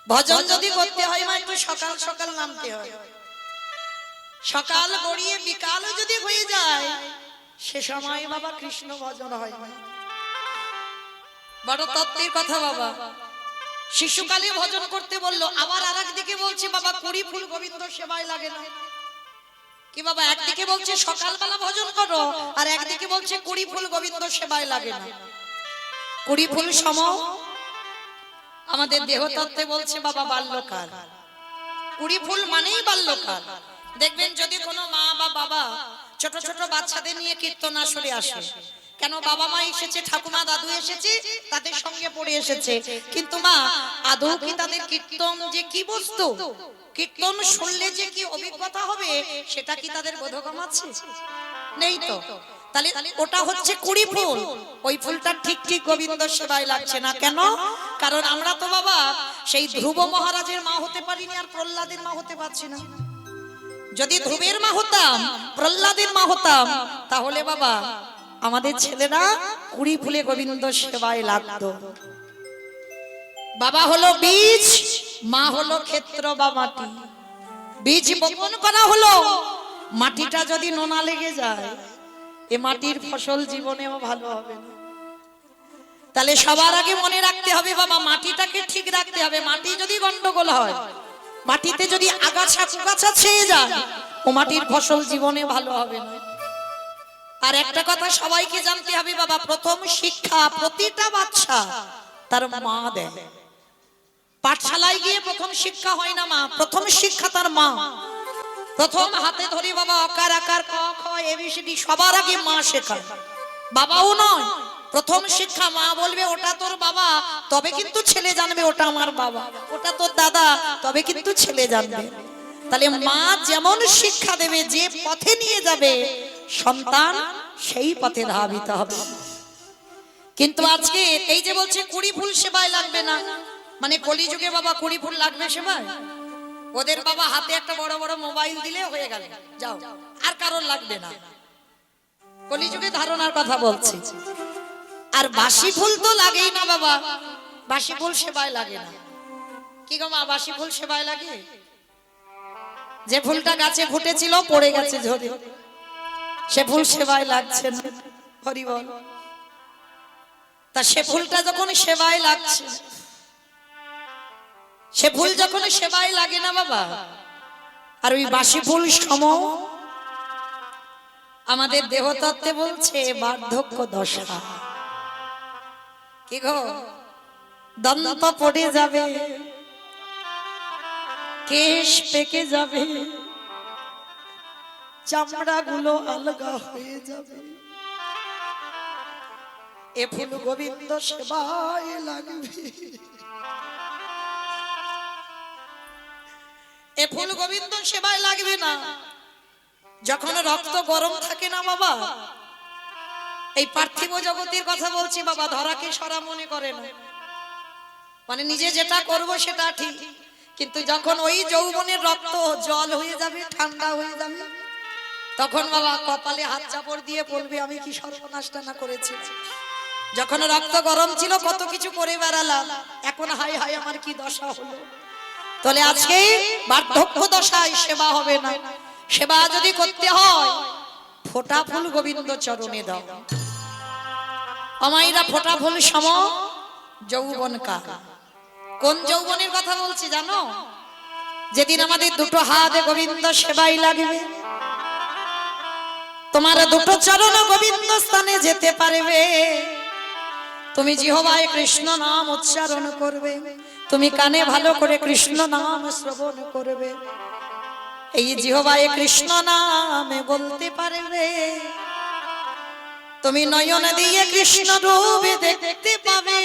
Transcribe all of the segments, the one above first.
ভজন যদি করতে হয় মা একটু সকাল সকাল নামতে হয়। সকাল গড়িয়ে বিকাল যদি হয়ে যায় সে সময় বাবা কৃষ্ণ ভজন হয় না। বড় তত্ত্বের কথা বাবা। শিশুকালে ভজন করতে বললো, আবার আর একদিকে বলছে বাবা কুড়ি ফুল গোবিন্দ সেবায় লাগে না। কি বাবা, একদিকে বলছে সকালবেলা ভজন করো আর একদিকে বলছে কুড়ি ফুল গোবিন্দ সেবায় লাগে না। কুড়ি ফুল সম আমাদের দেহতত্ত্বে বলছে বাবা বাল্যকাল। কুড়ি ফুল মানেই বাল্যকাল। দেখবেন যদি কোনো মা বা বাবা ছোট ছোট বাচ্চাদের নিয়ে কীর্তন আসরে আসে, কেন বাবা মা এসেছে, ঠাকুমা দাদু এসেছে, তাদের সঙ্গে পড়ে এসেছে, কিন্তু মা আদৌ কি তাদের কীর্তন যে কি বস্তু, কীর্তন শুনলে যে কি অভিজ্ঞতা হবে সেটা কি তাদের বোধগম্য আছে? নেই তো। তাহলে ওটা হচ্ছে কুড়ি ফুল, ওই ফুলটা ঠিক ঠিক গোবিন্দ সেবায় লাগছে না। কেন? কারণ আমরা তো বাবা সেই ধ্রুব মহারাজের মা হতে পারিনি আর প্রহ্লাদের মা হতে পারছি না। যদি ধ্রুবের মা হতাম, প্রহ্লাদের মা হতাম, তাহলে বাবা আমাদের ছেলেরা কুড়ি ফুলে গোবিন্দ সেবায় লাগতো। বাবা হলো বীজ, মা হলো ক্ষেত্র বা মাটি। বীজ বপন করা হলো, মাটিটা যদি নোনা লেগে যায় এ মাটির ফসল জীবনেও ভালো হবে না। তাহলে সবার আগে মনে রাখতে হবে বাবা মাটিটাকে ঠিক রাখতে হবে। মাটি যদি গন্ডগোল হয়, মাটিতে যদি আগাছা কুগাছা ছেয়ে যায়, ও মাটির ফসল জীবনে ভালো হবে না। আর একটা কথা সবাইকে জানতে হবে বাবা, প্রথম শিক্ষা প্রতিটা বাচ্চা তার মা দেয়। পাঠশালায় গিয়ে প্রথম শিক্ষা হয় না মা, প্রথম শিক্ষা তার মা। প্রথম হাতে ধরে বাবা অকার আকার ক খ এবিসিডি সবার আগে মা শেখায়, বাবাও নয়। প্রথম শিক্ষা মা বলবে ওটা তোর বাবা, তবে কিন্তু ছেলে জানবে ওটা আমার বাবা। ওটা তোর দাদা, তবে কিন্তু ছেলে জানবে। তাহলে মা যেমন শিক্ষা দেবে, যে পথে নিয়ে যাবে সন্তান সেই পথে ধাবিত হবে। কিন্তু আজকে এই যে বলছে কুড়ি ফুল সেবায় লাগবে না, মানে কলিযুগে বাবা কুড়ি ফুল লাগবে সেবায়? ওদের বাবা হাতে একটা বড় বড় মোবাইল দিলে হয়ে গেল, যাও, আর কারোর লাগবে না। কলিযুগে ধারণার কথা বলছি। আর বাসি ফুল তো লাগেই না বাবা, বাসি ফুল সেবায় লাগে না। কি গো মা, বাসি ফুল সেবায় লাগে? যে ফুলটা গাছে ফুটেছিল পড়ে গেছে ঝরে, সে ফুল সেবায় লাগছে না। হরি বল। তা সে ফুলটা যখন সেবায় লাগছে, সে ফুল যখন সেবায় লাগে না বাবা, আর ওই বাসি ফুল সম আমাদের দেহতত্ত্বে বলছে বার্ধক্য দশা। কি গো, দন্ত পড়ে যাবে, কেশ পেকে যাবে, চামড়া গুলো আলগা হয়ে যাবে, এ ফুল গোবিন্দ সেবায় লাগবে। এ ফুল গোবিন্দ সেবায় লাগবে না। যখন রক্ত গরম থাকে না বাবা, এই পার্থিব জগতের কথা বলছি বাবা, ধরাকে সরা মনে করে না, মানে নিজে যেটা করব সেটা ঠিক, কিন্তু যখন ওই যৌবনের রক্ত জল হয়ে যাবে, ঠান্ডা হয়ে যাবে, তখন বাবা কপালে হাত চাপড় দিয়ে বলবে আমি কি সর্বনাশটা না করেছি। যখন রক্ত গরম ছিল কত কিছু করে বেড়ালাম, এখন হায় হায় আমার কি দশা হলো। তাহলে আজকে বার্ধক্য দশায় সেবা হবে না। সেবা যদি করতে হয় ফোঁটা ফুল গোবিন্দ চরণে দাও। আমাইরা ফোঁটা ফুল সম যৌবন কাল। কোন যৌবনের কথা বলছি জানো? যেদিন আমাদের দুটো হাত গোবিন্দ সেবাই লাগবে, তোমার দুটো চরণ গোবিন্দ স্থানে যেতে পারবে, তুমি জিহ্বায় কৃষ্ণ নাম উচ্চারণ করবে, তুমি কানে ভালো করে কৃষ্ণ নাম শ্রবণ করবে, এই জিহ্বায় কৃষ্ণ নামে বলতে পারবে, তুমি নয়ন দিয়ে কৃষ্ণ রূপ দেখতে পাবে,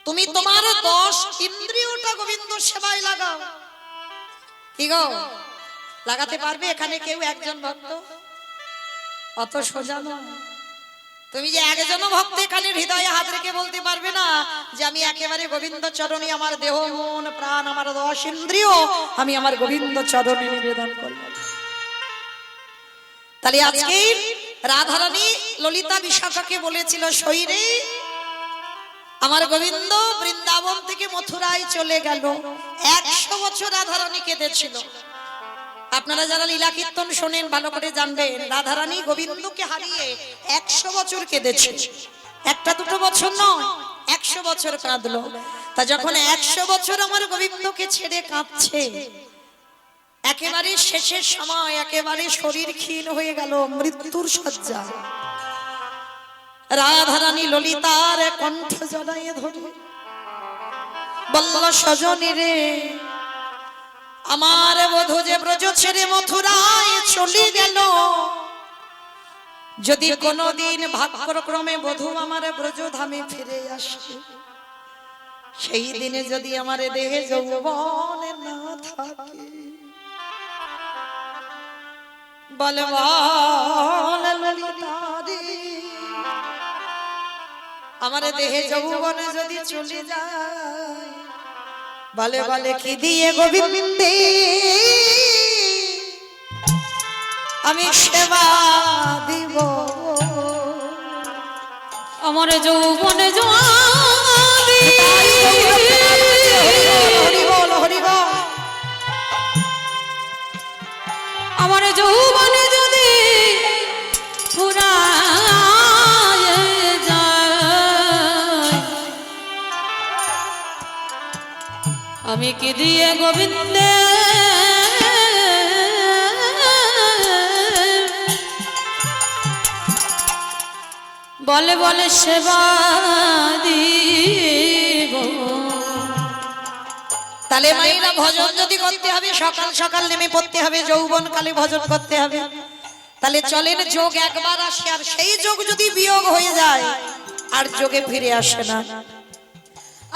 তুমি তোমার 10 ইন্দ্রিয়টা গোবিন্দ সেবায় লাগাও। কি গো, লাগাতে পারবে এখানে কেউ একজন ভক্ত? অত সোজা নয়। তুমি যে একজন ভক্ত এখানে হৃদয়ে হাত রেখে বলতে পারবে না যে আমি একেবারে গোবিন্দ চরণে আমার দেহ মন প্রাণ আমার 10 ইন্দ্রিয় আমি আমার গোবিন্দ চরণে নিবেদন করব। তাহলে আজকে রাধারানী ললিতা বিশাখাকে বলেছিল, শরীরে আমার গোবিন্দ বৃন্দাবন মথুরায় চলে গেল। 100 বছর রাধারানী কেঁদেছিল। আপনারা যারা লীলা কীর্তন শোনেন ভালো করে জানবেন, রাধারানী গোবিন্দকে হারিয়ে 100 বছর কেঁদেছে। একটা দুটো বছর নয়, 100 বছর কাঁদলো। তা যখন 100 বছর আমার গোবিন্দকে ছেড়ে কাঁদছে, একেবারে শেষের সময়, একেবারে শরীর ক্ষীণ হয়ে গেল, মৃত্যুর শয্যা, রাধারানী ললিতার কণ্ঠ জড়াইয়ে ধরে বলল, সজনী রে, আমার বধূ যে ব্রজ ছেড়ে মথুরায় চলে গেল, যদি কোনদিন ভাগ্যক্রমে বধূ আমার ব্রজধামে ফিরে আসে, সেই দিনে যদি আমার দেহে যৌবন না থাকে, বলে বল ললিতা রে, আমার দেহে যৌবন যদি চলে যায়, বলে বলে কি দিয়ে গোবিন্দে আমি সেবা দিব, আমার যৌবনে যদি আমার যৌবনে যদি ফুরায় যায়, আমি কি দিয়ে গোবিন্দে বলে বলে সেবা দিব। তাহলে মাইরা ভজন যদি করতে হবে, সকাল সকাল নেমে পড়তে হবে, যৌবন কালে ভজন করতে হবে। তাহলে চলেন যোগ একবার আসে, আর সেই যোগ যদি বিয়োগ হয়ে যায় আর যোগে ফিরে আসে না।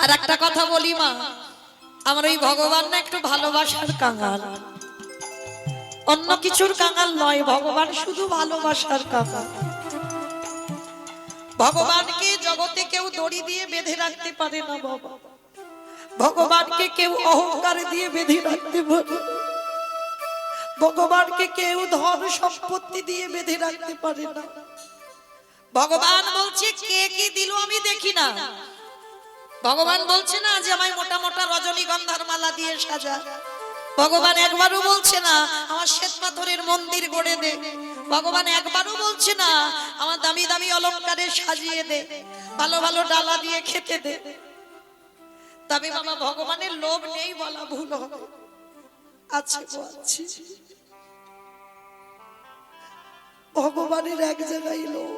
আর একটা কথা বলি মা, আমার ওই ভগবান না একটু ভালোবাসার কাঙাল, অন্য কিছুর কাঙাল নয়, ভগবান শুধু ভালোবাসার কাঙাল। ভগবানকে জগতে কেউ দড়ি দিয়ে বেঁধে রাখতে পারে না বাবা, ভগবানকে কেউ অহংকার দিয়ে বেঁধে রাখতে পারে, ভগবানকে কেউ ধন সম্পত্তি দিয়ে বেঁধে রাখতে পারে না। ভগবান বলছে কে কি দিল আমি দেখি না। ভগবান বলছে না যে আমায় মোটা মোটা রজনীগন্ধার মালা দিয়ে সাজা। ভগবান একবারও বলছে না আমার শ্বেত পাথরের মন্দির গড়ে দে। ভগবান একবারও বলছে না আমার দামি দামি অলংকারে সাজিয়ে দে, ভালো ভালো ডালা দিয়ে খেতে দে। তবে বাবা ভগবানের লোভ নেই বলা ভুল হবে, আছে আছে। ভগবানের এক জায়গায় লোভ,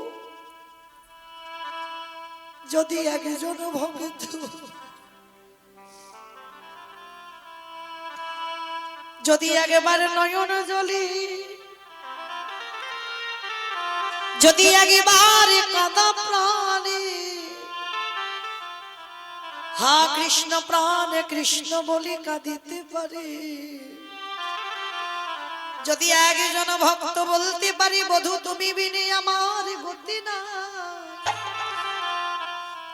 যদি একজন ভক্ত যদি একেবারে নয়ন জলি, যদি একেবারে কাঁদা প্রাণে, হা কৃষ্ণ প্রাণ কৃষ্ণ বলি কাঁদিতে পারে, যদি একজন ভক্ত বলতে পারি বধূ তুমি বিনে আমার গতি না,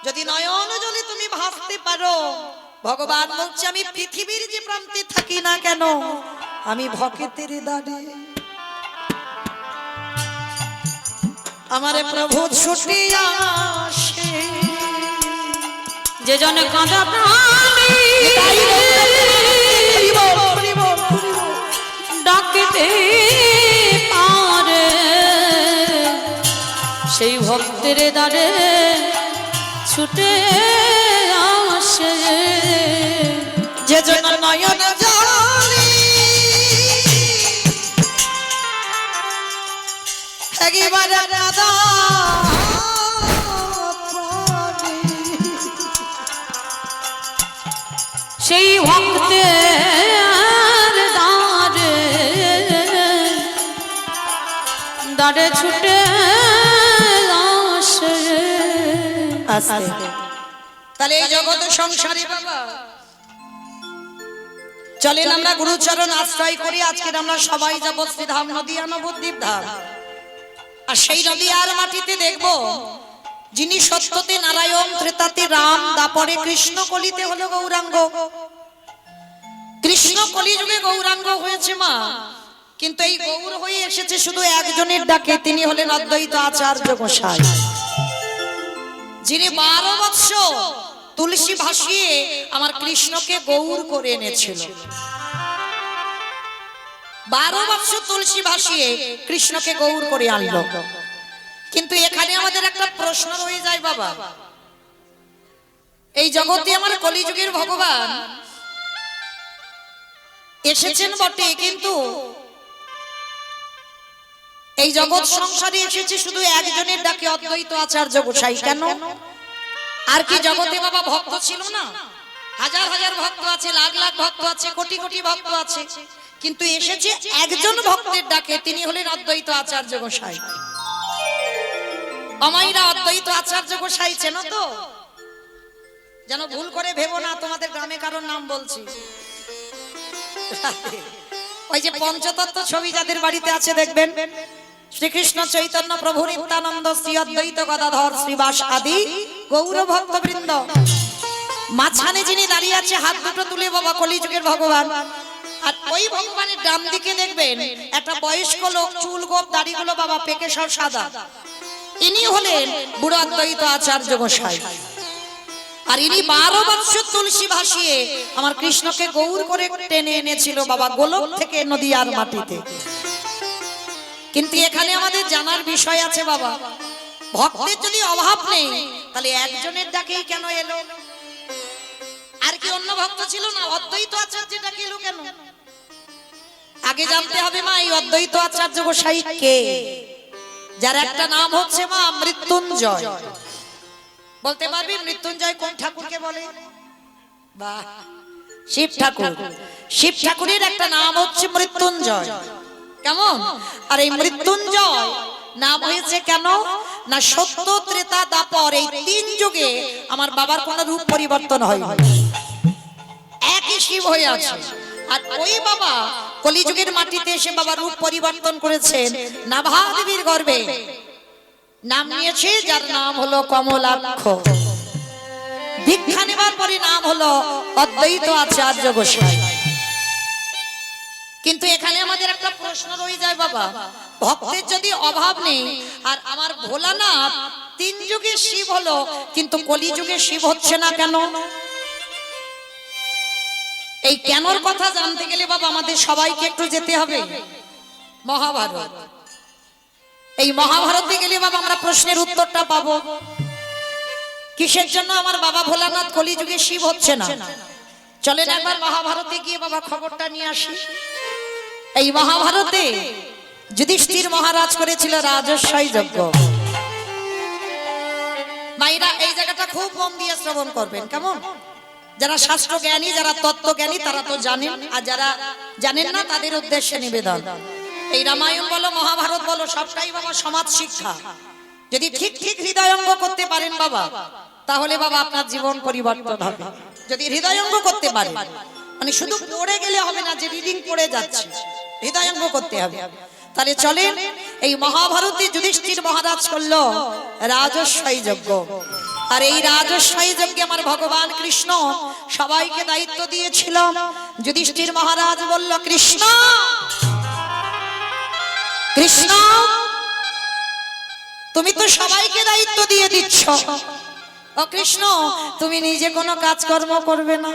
যদি নয়ন জলে তুমি ভাসতে পারো, ভগবান বলছে আমি পৃথিবীর যে প্রান্তে থাকি না কেন, আমি ভক্তের দাঁড়ে আমার প্রভু ছুটে আসে, যে জন কাঁদা প্রাণী ডাকিতে পারে, সেই ভক্তের দ্বারে ছুটে আসে, যে জন নয়ন জলে একেবারে কাঁদা প্রাণে, সেই ভক্তের দ্বারে দ্বারে ছুটে আসে। তাহলে এই জগৎ সংসারে বাবা চলেন আমরা গুরুচরণ আশ্রয় করি। আজকে আমরা সবাই যাব শ্রীধাম নদিয়া নবদ্বীপ ধাম, আর সেই নদিয়ার মাটিতে দেখব যিনি সত্যতে নারায়ণ, ত্রেতাতে রাম, দাপরে কৃষ্ণ, কলিতে হলো গৌরাঙ্গ। কৃষ্ণ কলিযুগে গৌরাঙ্গ হয়েছে মা, কিন্তু এই গৌর হয়ে এসেছে শুধু একজনের ডাকে, তিনি হলেন অদ্বৈত আচার্য গোসাই, যিনি 12 বৎসর তুলসী ভাসিয়ে আমার কৃষ্ণকে গৌর করে এনেছিল। 12 বছর তুলসী ভাসিয়ে কৃষ্ণকে গৌর করে আনলো। কিন্তু এখানে আমাদের একটা প্রশ্ন রয়ে যায় বাবা, এই জগতে আমার কলিযুগের ভগবান এসেছেন বটে, কিন্তু এই জগৎ সংসারে এসেছে শুধু একজনের ডাকে, অদ্বৈত আচার্য গোসাই। কেন? আর কি জগতে বাবা ভক্ত ছিল না? হাজার হাজার ভক্ত আছে, লাখ লাখ ভক্ত আছে, কোটি কোটি ভক্ত আছে, কিন্তু এসেছে একজন ভক্তের ডাকে, তিনি হলেন অদ্বৈত আচার্য গোসাই। অমাইরা অদ্বৈত আচার্য গোসাই চেনো তো? যেন ভুল করে ভেবো না তোমাদের গ্রামে কারোর নাম বলছি। ওই যে পঞ্চতত্ত্ব ছবি যাদের বাড়িতে আছে দেখবেন, শ্রীকৃষ্ণ চৈতন্য প্রভু নিত্যানন্দ শ্রী অদ্বৈত গদাধর শ্রীবাস আদি গৌর ভক্তবৃন্দ, মাঝখানে যিনি দাঁড়িয়ে আছে হাত দুটো তুলে বাবা কলিযুগের ভগবান। আর ওই ভগবানের ডান দিকে দেখবেন একটা বয়স্ক লোক, চুল গোপ দাড়িগুলো বাবা পেকে সব সাদা, ইনি হলেন বুড়ো অদ্বৈত আচার্য গোসাই। আর ইনি 12 বছর তুলসী ভাসিয়ে আমার কৃষ্ণকে গৌর করে টেনে এনেছিল বাবা গোলক থেকে নদিয়ার মাটিতে। কিন্তু এখানে আমাদের জানার বিষয় আছে বাবা, ভক্তের যদি অভাব নেই তাহলে একজনের ডাকেই কেন এলো? আর কি অন্য ভক্ত ছিল না? অদ্বৈত আচার্যের ডাকে এলো কেন? আগে জানতে হবে মা, এই অদ্বৈত আচার্য গোসাই কে, যার একটা নাম হচ্ছে মা মৃত্যুঞ্জয়। বলতে পারবি মৃত্যুঞ্জয় কোন ঠাকুরকে বলে? বাহ, শিব ঠাকুর। শিব ঠাকুরের একটা নাম হচ্ছে মৃত্যুঞ্জয়। কেমন? আর এই মৃত্যুঞ্জয় নাম হয়েছে কেন না, সত্য ত্রেতা দাপর এই 3 যুগে আমার বাবার কোন রূপ পরিবর্তন হয়, একই শিব হয়ে আছে। আর ওই বাবা কলিযুগের মাটিতে এসে বাবা রূপ পরিবর্তন করেছেন নাভা দেবীর গর্ভে, নাম নিয়েছে যার নাম হলো কমলাক্ষ। দীক্ষা নেবার পরে নাম হলো অদ্বৈত আচার্য গোসাই। কিন্তু এখানে আমাদের একটা প্রশ্ন রয়ে যায় বাবা, ভক্তের যদি অভাব নেই আর আমার ভোলানাথ 3 যুগে শিব হলো, কিন্তু কলিযুগে শিব হচ্ছে না কেন? এই কেনর কথা জানতে গেলে বাবা আমাদের সবাইকে একটু যেতে হবে মহাভারত। এই মহাভারতে গেলে বাবা আমরা প্রশ্নের উত্তরটা পাবো, কিসের জন্য আমার বাবা ভোলানাথ কলিযুগে শিব হচ্ছে না। চলেন একবার মহাভারতে গিয়ে বাবা খবরটা নিয়ে আসি। এই মহাভারতে যুধিষ্ঠির মহারাজ করেছিল রাজস্বই যজ্ঞ। মাইরা এই জায়গাটা খুব মন দিয়ে শ্রবণ করবেন, কেমন? যারা শাস্ত্র জ্ঞানী, যারা তত্ত্ব জ্ঞানী তারা তো জানেন, আর যারা জানেন না তাদের উদ্দেশ্যে নিবেদন। এই রামায়ণ বলো, মহাভারত বলো, সবটাই বাবা সমাজ শিক্ষা। যদি ঠিক ঠিক হৃদয়ঙ্গ করতে পারেন বাবা, তাহলে বাবা আপনার জীবন পরিবর্তন হবে। যদি হৃদয়ঙ্গ করতে পারেন, মানে শুধু পড়ে গেলে হবে না যে রিডিং পড়ে যাচ্ছে, হৃদয়ঙ্গ করতে হবে। তাহলে চলেন এই মহাভারতে যুধিষ্ঠির মহারাজ করলো রাজস্বই যজ্ঞ। আর এই রাজস্বই যজ্ঞে আমার ভগবান কৃষ্ণ সবাইকে দায়িত্ব দিয়েছিল। যুধিষ্ঠির মহারাজ বলল, কৃষ্ণ কৃষ্ণ তুমি তো সবাইকে দায়িত্ব দিয়ে দিচ্ছ, ও কৃষ্ণ তুমি নিজে কোনো কাজকর্ম করবে না?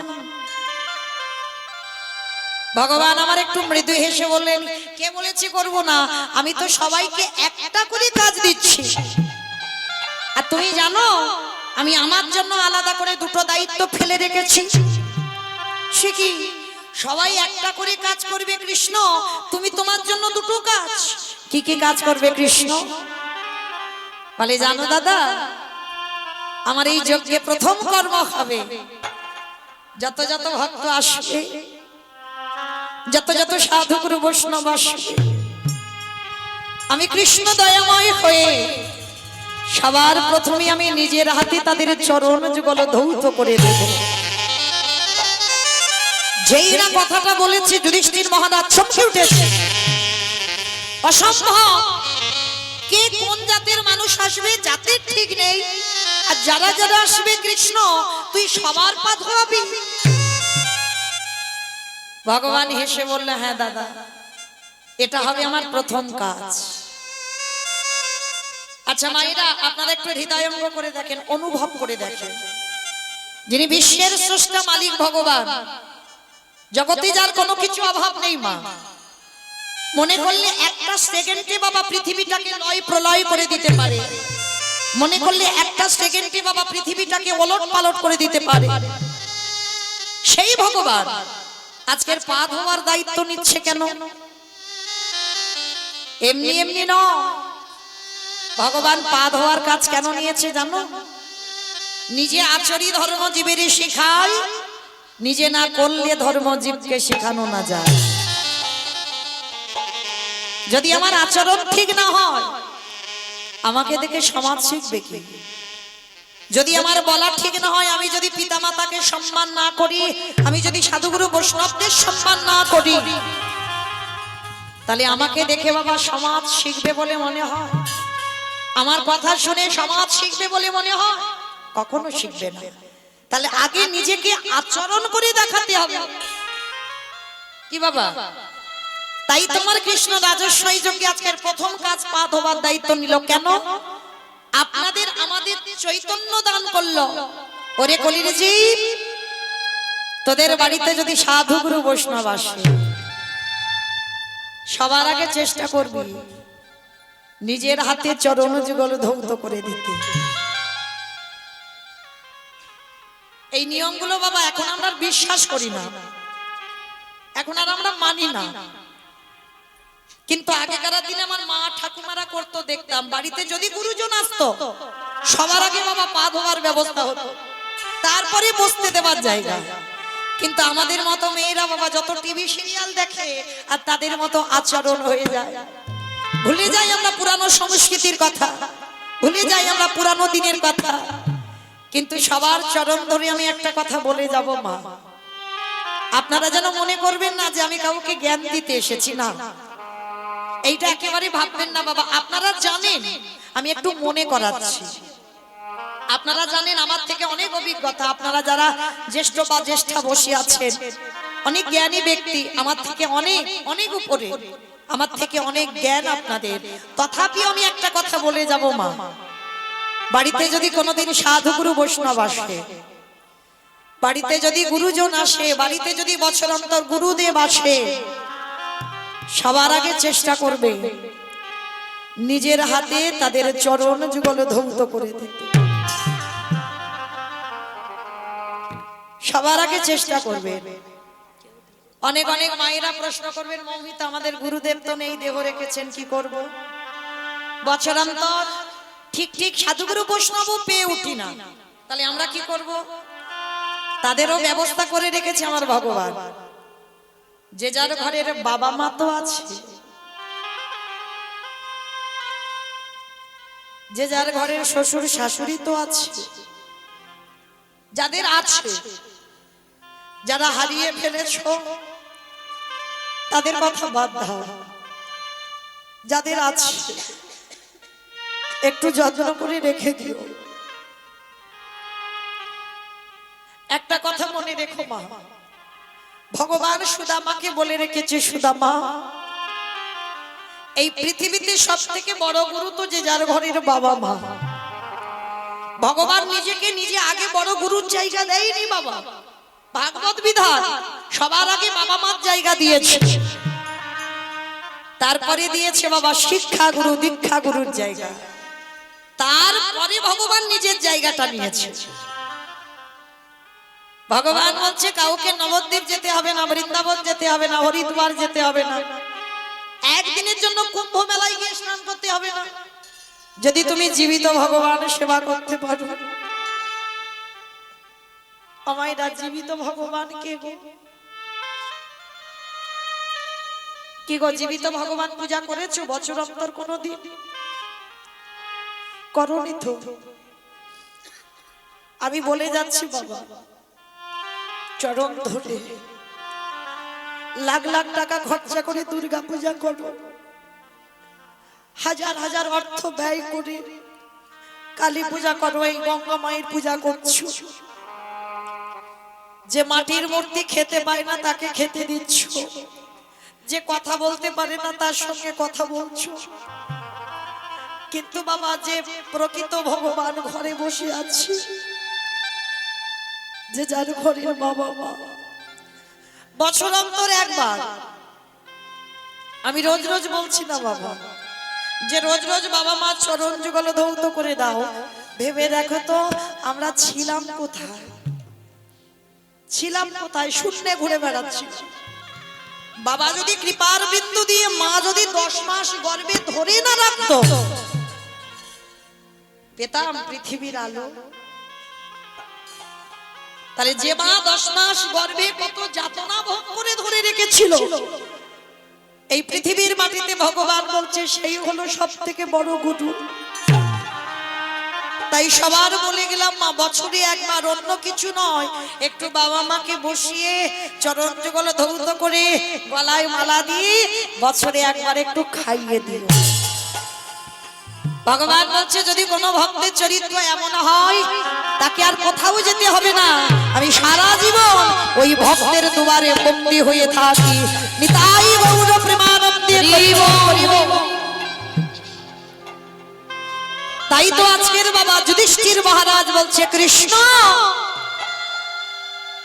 ভগবান আমার একটু মৃদু হেসে বললেন, কে বলেছে করব না? আমি তো সবাইকে একটা করে কাজ দিচ্ছি। আর তুমি জানো আমি আমার জন্য আলাদা করে 2টো দায়িত্ব ফেলে রেখেছি। সে কি? সবাই একটা করে কাজ করবে কৃষ্ণ, তুমি তোমার জন্য 2টো কাজ। কি কি কাজ করবে কৃষ্ণ? বলে, জানো দাদা, আমার এই যজ্ঞে প্রথম কর্ম হবে যত যত ভক্ত আসবে, যত যত সাধু গুরু বৈষ্ণব আসবে, আমি কৃষ্ণ দয়াময় হয়ে সবার প্রথমে আমি নিজের হাতে তাদের চরণ যুগল ধৌত করে দেব। যেই না কথাটা বলেছে যুধিষ্ঠির মহারাজ চমকে উঠেছে। অসম্ভব! কে কোন জাতের মানুষ আসবে জাতের ঠিক নেই, আর যারা যারা আসবে কৃষ্ণ তুই সবার পা ধোয়াবি? ভগবান হেসে বলল, হ্যাঁ দাদা, এটা হবে আমার প্রথম কাজ। আচ্ছা মায়েরা, আপনারা একটু হৃদয়ঙ্গ করে দেখেন, অনুভব করে দেখেন। যিনি বিশ্বের স্রষ্টা মালিক ভগবান, জগতে যার কোনো কিছু অভাব নেই মা, মনে করলে একটা সেকেন্ডে বাবা পৃথিবীটাকে লয় প্রলয় করে দিতে পারে, মনে করলে একটা সেকেন্ডে বাবা পৃথিবীটাকে ওলট পালট করে দিতে পারে। সেই ভগবান আজকের পা ধোয়ার দায়িত্ব নিচ্ছে কেন? এমনি এমনি নয়, ভগবান পা ধোয়ার কাজ কেন নিয়েছে জানো? নিজে আচরি ধর্মজীবের শেখায়, নিজে না করলে ধর্মজীবকে শেখানো না যায়। যদি আমার আচরণ ঠিক না হয়, আমাকে দেখে সমাজ শিখবে কি? যদি আমার বলা ঠিক না হয়, আমি যদি পিতামাতাকে সম্মান না করি, আমি যদি সাধুগুরু বৈষ্ণবদের সম্মান না করি, তাহলে আমাকে দেখে বাবা সমাজ শিখবে বলে মনে হয়? আমার কথা শুনে সমাজ শিখবে বলে মনে হয়? কখনো শিখবে না। তাহলে আগে নিজেকে আচরণ করে দেখাতে হবে কি বাবা? তাই তোমার কৃষ্ণ রাজস্বই যোগে আজকের প্রথম কাজ পা ধোবার দায়িত্ব নিল। কেন? আপনাদের আমাদের চৈতন্য দান করলো। ওরে কলির জীব, তোদের বাড়িতে যদি সাধু গুরু বৈষ্ণব আসে, সবার আগে চেষ্টা করবি নিজের হাতে চরণ যুগল ধৌত করে দিতে। এই নিয়মগুলো বাবা এখন আমরা বিশ্বাস করি না, এখন আর আমরা মানি না, কিন্তু আগেকার দিনে আমার মা ঠাকুমারা করতো, দেখতাম বাড়িতে যদি গুরুজন আসতো সবার আগে বাবা পা ধোয়ার ব্যবস্থা হতো, তারপরে বসতে দেওয়ার জায়গা। কিন্তু আমাদের মতো মেয়েরা বাবা যত টিভি সিরিয়াল দেখে আর তাদের মতো আচরণ হয়ে যায়, ভুলে যাই আমরা পুরানো সংস্কৃতির কথা, ভুলে যাই আমরা পুরানো দিনের কথা। কিন্তু সবার চরণ ধরে আমি একটা কথা বলে যাব মা, আপনারা যেন মনে করবেন না যে আমি কাউকে জ্ঞান দিতে এসেছি, না, এইটা একেবারে ভাববেন না বাবা। আপনারা জানেন, আমি একটু মনে করাচ্ছি, আপনারা জানেন আমার থেকে অনেক অভিজ্ঞতা, আপনারা যারা জ্যেষ্ঠ বা জ্যেষ্ঠা বসে আছেন, অনেক জ্ঞানী ব্যক্তি, আমার থেকে অনেক অনেক উপরে, আমার থেকে অনেক জ্ঞান আপনাদের। তথাপি আমি একটা কথা বলে যাব মা, বাড়িতে যদি কোনোদিন সাধুগুরু বৈষ্ণব আসে, বাড়িতে যদি গুরুজন আসে, বাড়িতে যদি বছর অন্তর গুরুদেব আসে, সবার আগে চেষ্টা করবে নিজের হাতে তাদের চরণ যুগল ধৌত করে দিতে। সবার আগে চেষ্টা করবে। অনেক অনেক মায়েরা প্রশ্ন করবেন, মৌমিতা আমাদের গুরুদেব তো নেই, দেহ রেখেছেন, কি করব? বছরান্তর ঠিক ঠিক সাধুগুরু বৈষ্ণব পেয়ে উঠি না, তাহলে আমরা কি করব? তাদেরও ব্যবস্থা করে রেখেছে আমার ভগবান। যে যার ঘরের বাবা মা তো আছে, যে যার ঘরের শ্বশুর শাশুড়ি তো আছে, যাদের আছে, যারা হারিয়ে ফেলেছো তাদের কথা বাদ দাও, যাদের আছে একটু যত্ন করে রেখে দিও। একটা কথা মনে রেখো মা, ভগবান সুদামাকে বলে রেখেছে, সুদামা এই পৃথিবীতে সব থেকে বড় গুরু তো যে যার ঘরের বাবা মা। ভগবান নিজেকে নিজে আগে বড় গুরুর জায়গা দেয়নি বাবা, ভাগবত বিধান সবার আগে বাবা মার জায়গা দিয়েছে, তারপরে দিয়েছে বাবা শিক্ষা গুরু দীক্ষা গুরুর জায়গা, তারপরে ভগবান নিজের জায়গাটা নিয়েছে। ভগবান বলছে কাউকে নবদ্বীপ যেতে হবে না, বৃন্দাবন যেতে হবে না, হরিদ্বার যেতে হবে না, একদিনের জন্য কুম্ভ মেলায় গিয়ে স্নান করতে হবে না, যদি তুমি জীবিত ভগবানের সেবা করতে পারো। আমায়রা জীবিত ভগবান কে গো? কি গো জীবিত ভগবান পূজা করেছো বছর অন্তর কোনদিন? করনি তো। আমি বলে যাচ্ছি বাবা, চরণ ধরে লাখ লাখ টাকা খরচা করে দুর্গা পূজা করো, হাজার হাজার অর্থ ব্যয় করে কালী পূজা করো, এই গঙ্গা মায়ের পূজা করছো, যে মাটির মূর্তি খেতে পায় না তাকে খেতে দিচ্ছ, যে কথা বলতে পারে না তার সঙ্গে কথা বলছো, কিন্তু বাবা যে প্রকৃত ভগবান ঘরে বসে আছে, যে যার ঘরের বাবা মা বছর অন্তর একবার, আমি রোজ রোজ বলছি না বাবা, যে রোজ রোজ বাবা মা চরণ যুগল ধৌত করে দাও, ভেবে দেখো তো আমরা ছিলাম কোথায়, ছিলাম কোথায়, শূন্যে ঘুরে বেড়াচ্ছি। বাবা যদি কৃপার বিন্দু দিয়ে মা যদি 10 মাস গর্ভে ধরে না রাখতো, পেতাম পৃথিবীর আলো। তাহলে যে মা 10 মাস গর্ভে কত যাতনা ভোগ করে ধরে রেখেছিল, এই পৃথিবীর মাটিতে ভগবান বলছে সেই হলো সব থেকে বড় গুরু। তাই সবার বলে গেলাম, মা বছরে একবার, অন্য কিছু নয়, একটু বাবা মাকে বসিয়ে চরণ যুগল ধৌত করে গলায় মালা দিয়ে বছরে একবার একটু খাইয়ে দিও। ভগবান বলছে যদি কোনো ভক্তের চরিত্র এমন হয়, তাকে আর কোথাও যেতে হবে না, আমি সারা জীবন ওই ভক্তের দুয়ারে বন্দী হয়ে থাকি। নিতাই গৌর প্রেমানন্দে হরিব হরিব। তাই তো আজকের বাবা যুধিষ্ঠির মহারাজ বলছে, কৃষ্ণ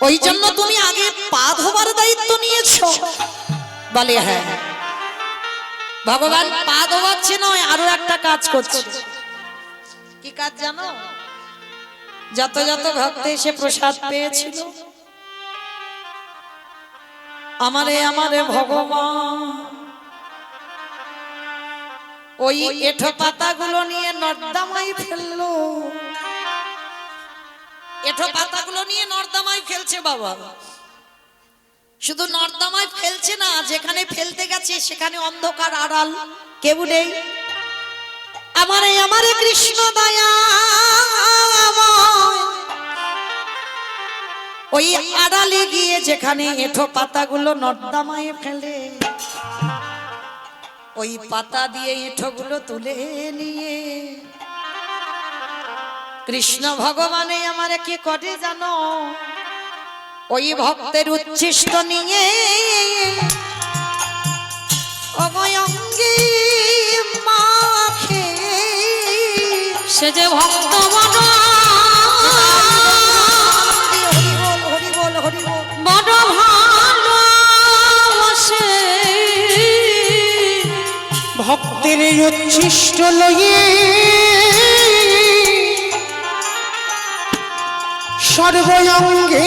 ওই জন্য তুমি আগে পা ধোবার দায়িত্ব নিয়েছো? বলে হ্যাঁ। ভগবান পা ধোয়াচ্ছে নয়, আরো একটা কাজ করছে। কি কাজ জানো? যত যত ভক্ত এসে প্রসাদ পেয়েছিল, আমারে আমারে ভগবান ওই এঁঠো পাতাগুলো নিয়ে নর্দমায় ফেললো। এঁঠো পাতাগুলো নিয়ে নর্দমায় ফেলছে বাবা। শুধু নর্দমায় ফেলছে না, যেখানে ফেলতে গেছে সেখানে অন্ধকার আড়াল, কেউ নেই। আমারে আমারে কৃষ্ণ দয়া, ওই আড়ালে গিয়ে যেখানে এঁঠো পাতাগুলো নর্দমায় ফেলে, ওই পাতা দিয়ে এঁঠোগুলো তুলে নিয়ে কৃষ্ণ ভগবানে আমারে কি করে জানো? ওই ভক্তের উচ্ছিষ্ট নিয়ে অঙ্গে মাখে। সে যে ভক্ত বড় বড় ভালোবাসে, ভক্তের উচ্ছিষ্ট লয়ে সর্বঙ্গে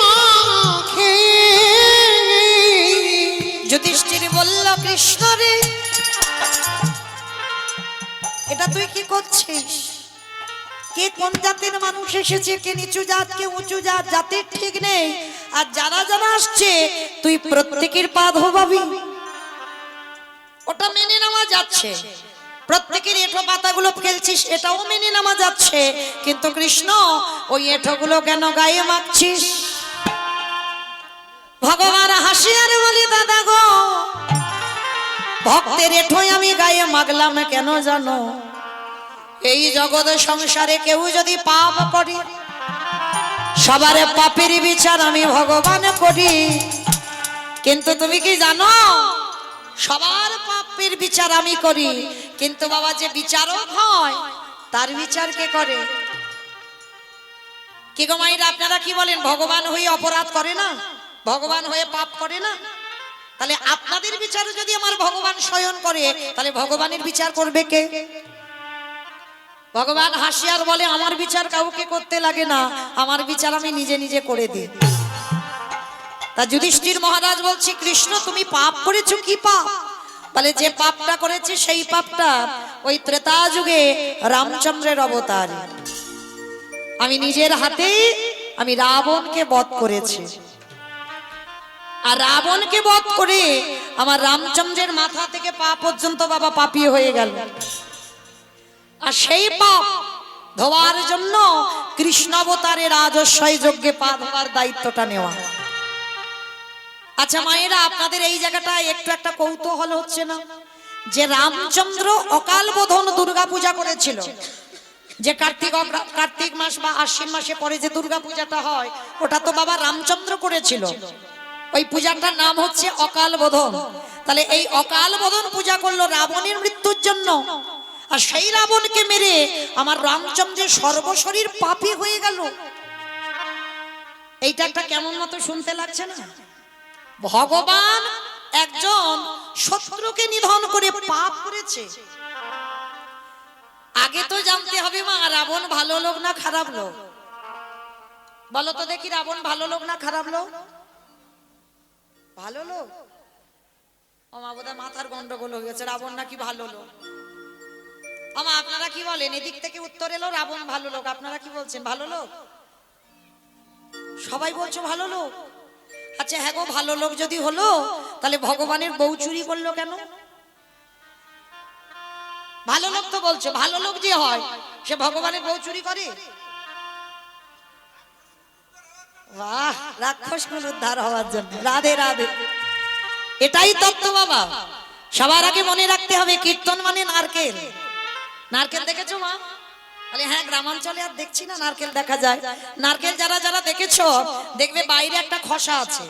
মাখে। যুধিষ্ঠির বলল, কৃষ্ণ রে, এটা তুই কি করছিস? কে কোন জাতের মানুষ এসেছে, কে নিচু জাত, কে উঁচু জাত, জাতির ঠিক নেই। আর যারা যারা আসছে তুই প্রত্যেকের পা ধোবাবি, ওটা মেনে নেওয়া যাচ্ছে। প্রত্যেকের এঁঠো পাতাগুলো ফেলছিস, এটাও মেনে নেওয়া যাচ্ছে। কিন্তু কৃষ্ণ ওই এঁঠোগুলো কেন গায়ে মাখছিস? ভগবান হাসি আর বলি, দাদা গো, ভক্তের এঁঠোই আমি গায়ে মাগলাম কেন জানো? এই জগৎ সংসারে কেউ যদি পাপ করে, সবার পাপের বিচার আমি ভগবান করি। কিন্তু তুমি কি জানো, সবার পাপের বিচার আমি করি, কিন্তু বাবা যে বিচারক হয় তার বিচার কে করে? কি গো মাইরা, আপনারা কি বলেন? ভগবান হয়ে অপরাধ করে না, ভগবান হয়ে পাপ করে না? তাহলে আপনাদের বিচার যদি আমার ভগবান স্বয়ং করে, তাহলে ভগবানের বিচার করবে কে? ভগবান হাসিয়ার বলে, আমার বিচার কাউকে করতে লাগে না, আমার বিচার আমি নিজে নিজে করে দিই। তা যুধিষ্ঠির মহারাজ বলছে, কৃষ্ণ তুমি পাপ করেছো। কি পাপ? বলে যে পাপটা করেছে সেই পাপটা ওই ত্রেতা যুগে রামচন্দ্রের অবতার, আমি নিজের হাতে আমি রাবণকে বধ করেছি। আর রাবণকে বধ করে আমার রামচন্দ্রের মাথা থেকে পা পর্যন্ত বাবা পাপী হয়ে গেল। আর সেই পাপ ধোয়ার জন্য কৃষ্ণ অবতারের রাজস্বয় যজ্ঞে পা ধোয়ার দায়িত্বটা নেওয়া। আচ্ছা মায়েরা, আপনাদের এই জায়গাটায় একটু একটা কৌতূহল হচ্ছে না যে রামচন্দ্র অকাল বোধন দুর্গা পূজা করেছিল, যে কার্তিক মাস বা আশ্বিন মাসে পরে যে দুর্গা পূজাটা হয়, ওটা তো বাবা রামচন্দ্র করেছিল। ওই পূজাটার নাম হচ্ছে অকাল বোধন। তাহলে এই অকাল বোধন পূজা করলো রাবণের মৃত্যুর জন্য। আর সেই রাবণকে মেরে আমার রামচন্দ্রের সর্বশরীর পাপী হয়ে গেল। এইটা একটা কেমন মতো শুনতে লাগছে না? ভগবান একজন শত্রুকে নিধন করে পাপ করেছে। আগে তো জানতে হবে মা, রাবণ ভালো লোক না খারাপ লোক? বলো তো দেখি, রাবণ ভালো লোক না খারাপ লোক? ভালো লোক। ও মা, বোধহয় মাথার গন্ডগোল হয়ে গেছে। রাবণ নাকি ভালো লোক? আমা আপনারা কি বলেন? এদিক থেকে উত্তর এলো রাবণ ভালো লোক, আপনারা কি বলছেন? ভালো লোক? সবাই বলছো ভালো লোক। আচ্ছা হ্যাঁ গো, ভালো লোক যদি হলো তাহলে ভগবানের বউ চুরি করলো কেন? ভালো লোক তো বলছো, ভালো লোক যে হয় সে ভগবানের বউ চুরি করে? বাহ, রাক্ষসগুলো উদ্ধার হওয়ার জন্য। রাধে রাধে। এটাই তত্ত্ব বাবা। সবার আগে মনে রাখতে হবে, কীর্তন মানে নারকেল। নারকেল দেখেছো মা? বলে হ্যাঁ, গ্রামাঞ্চলে আর দেখছি না নারকেল দেখা যায়। নারকেল যারা যারা দেখেছো দেখবে বাইরে একটা খোসা আছে।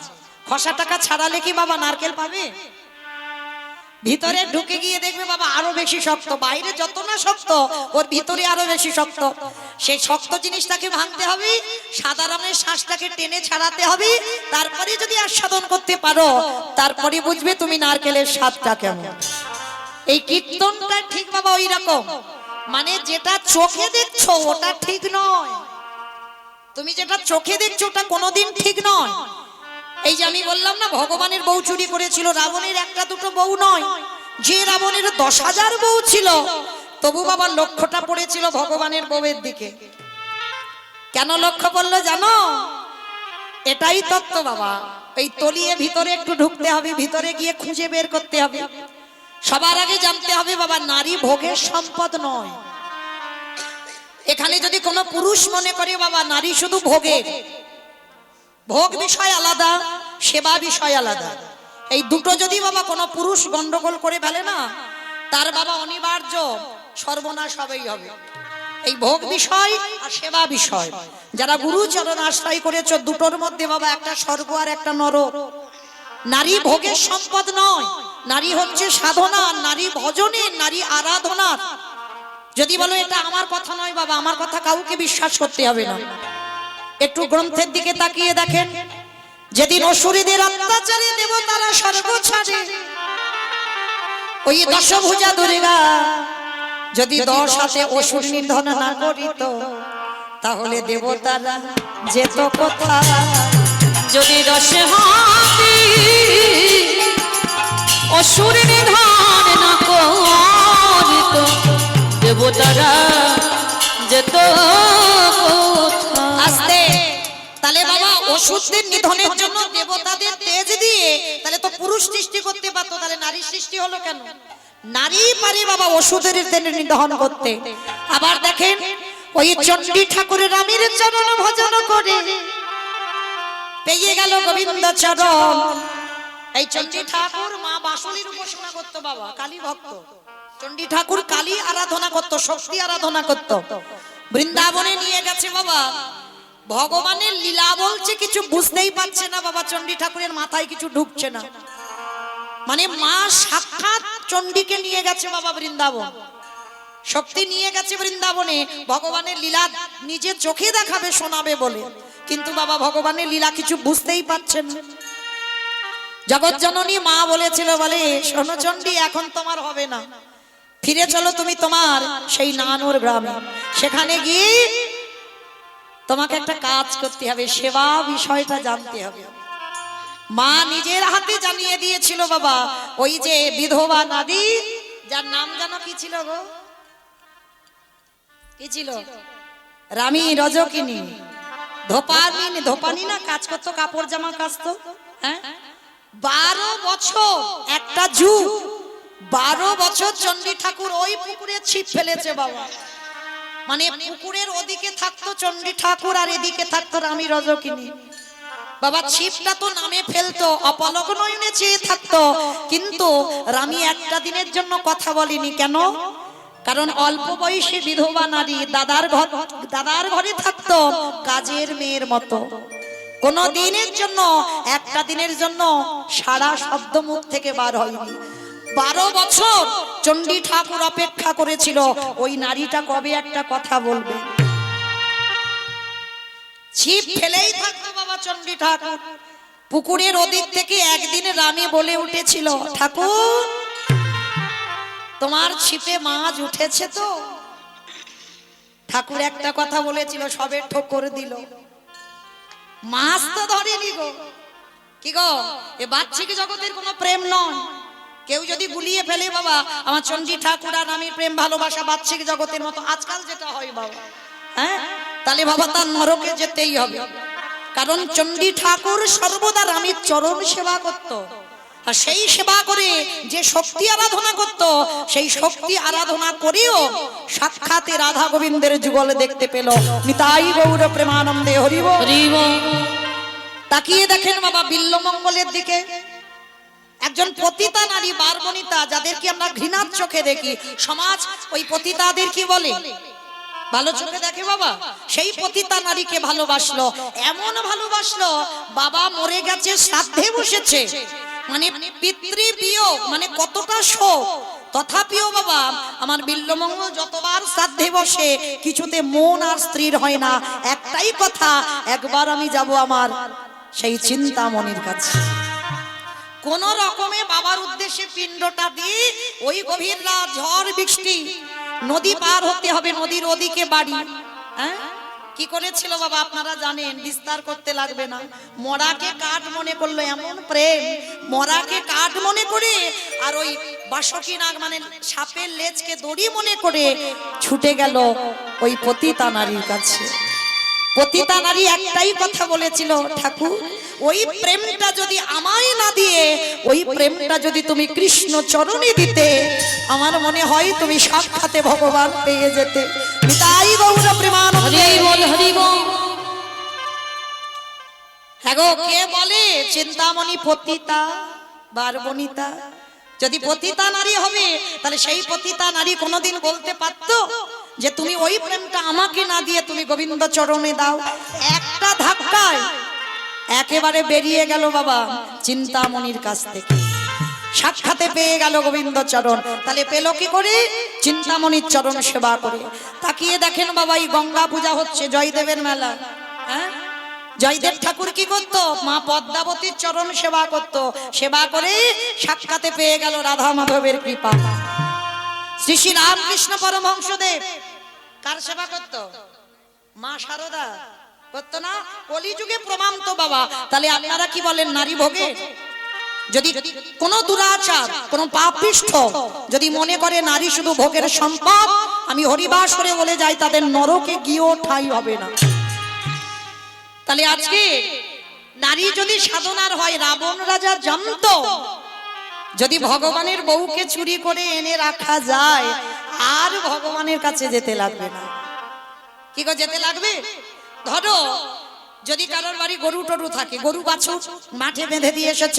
খোসাটাকে ছাড়ালে কি বাবা নারকেল পাবে? ভিতরে ঢুকে গিয়ে দেখবে বাবা আরো বেশি শক্ত। বাইরে যত না শক্ত, ওর ভিতরে আরো বেশি শক্ত। সেই শক্ত জিনিসটাকে ভাঙতে হবে, সাদা রঙের শ্বাসটাকে টেনে ছাড়াতে হবে। তারপরে যদি আস্বাদন করতে পারো, তারপরে বুঝবে তুমি নারকেলের স্বাদটা কেমন। এই কীর্তনটা ঠিক বাবা ওই রকম। মানে যেটা চোখে দেখছো ওটা ঠিক নয়। তুমি যেটা চোখে দেখছো ওটা কোনোদিন ঠিক নয়। এই যে আমি বললাম না, ভগবানের বউ চুরি করেছিল। রাবণের একটা দুটো বউ নয়, যে রাবণের 10,000 বউ ছিল, তবু বাবা লক্ষ্যটা পড়েছিল ভগবানের বউয়ের দিকে। কেন লক্ষ্য পড়লো জানো? এটাই তত্ত্ব বাবা। এই তলিয়ে ভিতরে একটু ঢুকতে হবে, ভিতরে গিয়ে খুঁজে বের করতে হবে। সবার আগে জানতে হবে বাবা, নারী ভোগের সম্পদ নয়। এখানে যদি কোনো পুরুষ মনে করে বাবা নারী শুধু ভোগের, ভোগ বিষয় আলাদা, সেবা বিষয় আলাদা, এই দুটো যদি বাবা কোনো পুরুষ গন্ডগোল করে ফেলে না, তার বাবা অনিবার্য সর্বনাশ হবেই হবে। এই ভোগ বিষয় আর সেবা বিষয়, যারা গুরুচরণ আশ্রয় করেছো, দুটোর মধ্যে বাবা একটা স্বর্গ আর একটা নরক। নারী ভোগের সম্পদ নয়, নারী হচ্ছে সাধনা, নারী ভজনের, নারী আরাধনার। যদি বলো এটা আমার কথা নয় বাবা, আমার কথা কাউকে বিশ্বাস করতে হবে না। একটু গ্রন্থের দিকে তাকিয়ে দেখেন, যেদিন অসুরীদের অত্যাচারে দেবতারা স্বর্গ ছাড়ে, ওই দশভুজা দুর্গা যদি 10 হাতে অসুর নিধন না করিত, তাহলে দেবতারা যেত কোথায়? যদি 10 হাতে অসুর নিধন না করিত, দেবতারা যেত আস্তে। তাহলে বাবা অসুরদের নিধনের জন্য দেবতাদের তেজ দিয়ে তাহলে তো পুরুষ সৃষ্টি করতে পারতো, তাহলে নারী সৃষ্টি হলো কেন? নারী পারে বাবা অসুরদের নিধন করতে। আবার দেখেন, ওই চণ্ডী ঠাকুরের রামের চরণ ভজন করে পেয়ে গেল গোবিন্দ চরণ। এই চণ্ডী ঠাকুর মা বাসুলির উপাসনা করতো বাবা, কালী ভক্ত। চণ্ডী ঠাকুর কালী আরাধনা করতো, শক্তি আরাধনা করতো। বৃন্দাবনে নিয়ে গেছে বাবা, ভগবানের লীলা বলছে, কিছু বুঝতেই পারছে না বাবা। চণ্ডী ঠাকুরের মাথায় কিছু ঢুকছে না। মানে মা সাক্ষাৎ চণ্ডীকে নিয়ে গেছে বাবা বৃন্দাবন, শক্তি নিয়ে গেছে বৃন্দাবনে, ভগবানের লীলা নিজে চোখে দেখাবে, শোনাবে বলে। কিন্তু বাবা ভগবানের লীলা কিছু বুঝতেই পারছে না। জগৎ জননী মা বলেছিল, বলে শোনো চণ্ডী, এখন তোমার হবে না, ফিরে চলো তুমি তোমার সেই নানুর গ্রামে। সেখানে গিয়ে তোমাকে একটা কাজ করতে হবে, সেবা বিষয়টা জানতে হবে। মা নিজের হাতে জানিয়ে দিয়েছিল বাবা। ওই যে বিধবা নারী, যার নাম জানো কি ছিল গো? কি ছিল? রানী রজকিনী। ধোপানি না কাজ করতো, কাপড় জামা কাচতো। হ্যাঁ, 12 বছর একটা যুগ, 12 বছর চণ্ডী ঠাকুর ওই পুকুরে ছিপ ফেলেছে বাবা। মানে পুকুরের ওদিকে থাকতো চণ্ডী ঠাকুর আর এদিকে থাকতো রানী রজকিনী। বাবা ছিপটা তো নামে ফেলতো, অপলক নয়নে চেয়ে থাকতো, কিন্তু রানী একটা দিনের জন্য কথা বলেনি। কেন? কারণ অল্প বয়সী বিধবা নারী, দাদার ঘরে থাকতো কাজের মেয়ের মতো। কোন দিনের জন্য, একটা দিনের জন্য সারা শব্দ মুখ থেকে বার হয়নি। 12 বছর চণ্ডী ঠাকুর অপেক্ষা করেছিল ওই নারীটা কবে একটা কথা বলবে। ছিপ ফেলেই থাকতো বাবা চণ্ডী ঠাকুর। পুকুরের ওদিক থেকে একদিন রানী বলে উঠেছিল, ঠাকুর তোমার ছিপে মাছ উঠেছে তো? ঠাকুর একটা কথা বলেছিল, সবে ঠোকর দিল, মাছ তো ধরেনি গো। কি গো, এ বাহ্যিক জগতের কোনো প্রেম নয়। কেউ যদি গুলিয়ে ফেলে বাবা, আমার চণ্ডী ঠাকুর আর আমি প্রেম ভালোবাসা বাহ্যিক জগতের মতো আজকাল যেটা হয় বাবা, হ্যাঁ, তাহলে বাবা তার নরকে যেতেই হবে। কারণ চণ্ডী ঠাকুর সর্বদা রানীর চরণ সেবা করত, আর সেই সেবা করে যে শক্তি আরাধনা করত, সেই শক্তি আরাধনা করেও সাক্ষাতে রাধা গোবিন্দের যুগল দেখতে পেল। নিতাই গৌর প্রেমানন্দে হরি বল। হরি বল। তাকিয়ে দেখেন বাবা বিল্লমঙ্গলের দিকে, একজন পতিতা নারী বারবনিতা, যাদেরকে আমরা ঘৃণার চোখে দেখি, সমাজ ওই পতিতাদের কি বলে? ভালো চোখে দেখে বাবা। সেই পতিতা নারীকে ভালোবাসলো, এমন ভালোবাসলো বাবা মরে গেছে, শ্রাদ্ধে বসেছে, মানে পিতৃ বিয়োগ, মানে কতটা শোক, তথাপিও বাবা আমার বিল্লমঙ্গল যতবার শ্রাদ্ধে বসে কিছুতে মন আর স্ত্রীর হয় না, একটাই কথা, একবার আমি যাব আমার সেই চিন্তামণির কাছে। কোন রকমে বাবার উদ্দেশ্যে পিণ্ডটা দিয়ে ওই গভীর রাত, ঝড় বৃষ্টি, নদী পার হতে হবে, নদীর ওদিকে বাড়ি। হ্যাঁ, কি করেছিল বাবা আপনারা জানেন, বিস্তার করতে লাগবে না। মরাকে কাঠ মনে করলো, এমন প্রেম, মরাকে কাঠ মনে করে আর ওই বাসকি নাগ মানে সাপের লেজকে দড়ি মনে করে ছুটে গেল ওই পতিতা নারীর কাছে। পতিতা নারী একটাই কথা বলেছিল, ঠাকুর ওই প্রেমটা যদি আমায় না দিয়ে ওই প্রেমটা যদি তুমি কৃষ্ণ চরণে দিতে, আমার মনে হয় তুমি সাক্ষাতে ভগবান পেয়ে যেতে। তাই গৌর প্রেমানন্দে হরি বল। হরি বল। হ্যাঁ গো, কে বলে চিন্তামণি পতিতা বারবনিতা? যদি পতিতা নারী হবে তাহলে সেই পতিতা নারী কোনোদিন বলতে পারতো যে তুমি ওই প্রেমটা আমাকে না দিয়ে তুমি গোবিন্দ চরণে দাও? একটা ধাক্কায় একেবারে বেরিয়ে গেল বাবা চিন্তামণির কাছ থেকে, সাক্ষাতে পেয়ে গেল গোবিন্দ চরণ। তাহলে পেল কি করে? চিন্তামণির চরণ সেবা করে। তাকিয়ে দেখেন বাবা, এই গঙ্গা পূজা হচ্ছে, জয়দেবের মেলা। হ্যাঁ, জয়দেব ঠাকুর কি করতো? মা পদ্মাবতীর চরণ সেবা করত, সেবা করে সাক্ষাতে পেয়ে গেল রাধা মাধবের কৃপা। শ্রী শ্রী রামকৃষ্ণ পরমহংসদেব কার সেবা করত? মা শারদা করতো না? কলিযুগে প্রমাণ তো বাবা। তাহলে আপনারা কি বলেন, নারী ভোগে? যদি কোন দুরাচার, কোন পাপিষ্ঠ যদি মনে করে নারী শুধু ভোগের সম্পদ, আমি হরিবাস করে বলে যাই তাদের নরকে গিয়েও ঠাঁই হবে না। তাহলে আজকে নারী যদি সাধনার হয়, রাবণ রাজা জানতো যদি ভগবানের বউকে চুরি করে এনে রাখা যায় আর ভগবানের কাছে যেতে লাগবে না। কি গো, যেতে লাগবে? ধরো যদি কারোর বাড়ি গরু টরু থাকে, গরু বাছুর মাঠে বেঁধে দিয়ে এসেছ,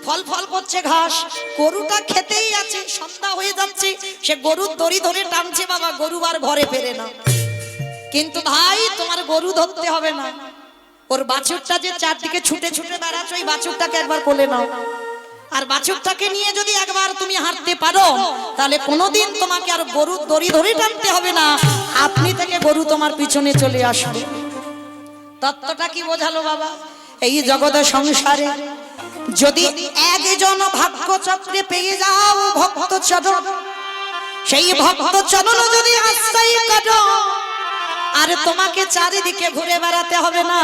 ফল ফল করছে ঘাস, গরুটা খেতেই আছে, সন্ধ্যা হয়ে যাচ্ছে, সে গরুর দড়ি ধরে টানছে বাবা, গরু আর ঘরে ফেরে না। কিন্তু ভাই তোমার গরু ধরতে হবে না, ওর বাছুরটা যে চারদিকে ছুটে ছুটে বেড়াচ্ছে, ওই বাছুরটাকে একবার কোলে নাও। আর বাছুরটাকে নিয়ে যদি একবার তুমি হাঁটতে পারো, তাহলে কোনোদিন তোমাকে আর গরুর দড়ি ধরে টানতে হবে না, আপনি থেকে গরু তোমার পিছনে চলে আসবে। তত্ত্বটা কি বোঝালো বাবা? এই জগৎ সংসারে যদি একজন ভাগ্য চক্রে পেয়ে যাও ভক্ত চরণ, সেই ভক্ত চরণ যদি আশ্রয় করো, আর তোমাকে চারিদিকে ঘুরে বেড়াতে হবে না,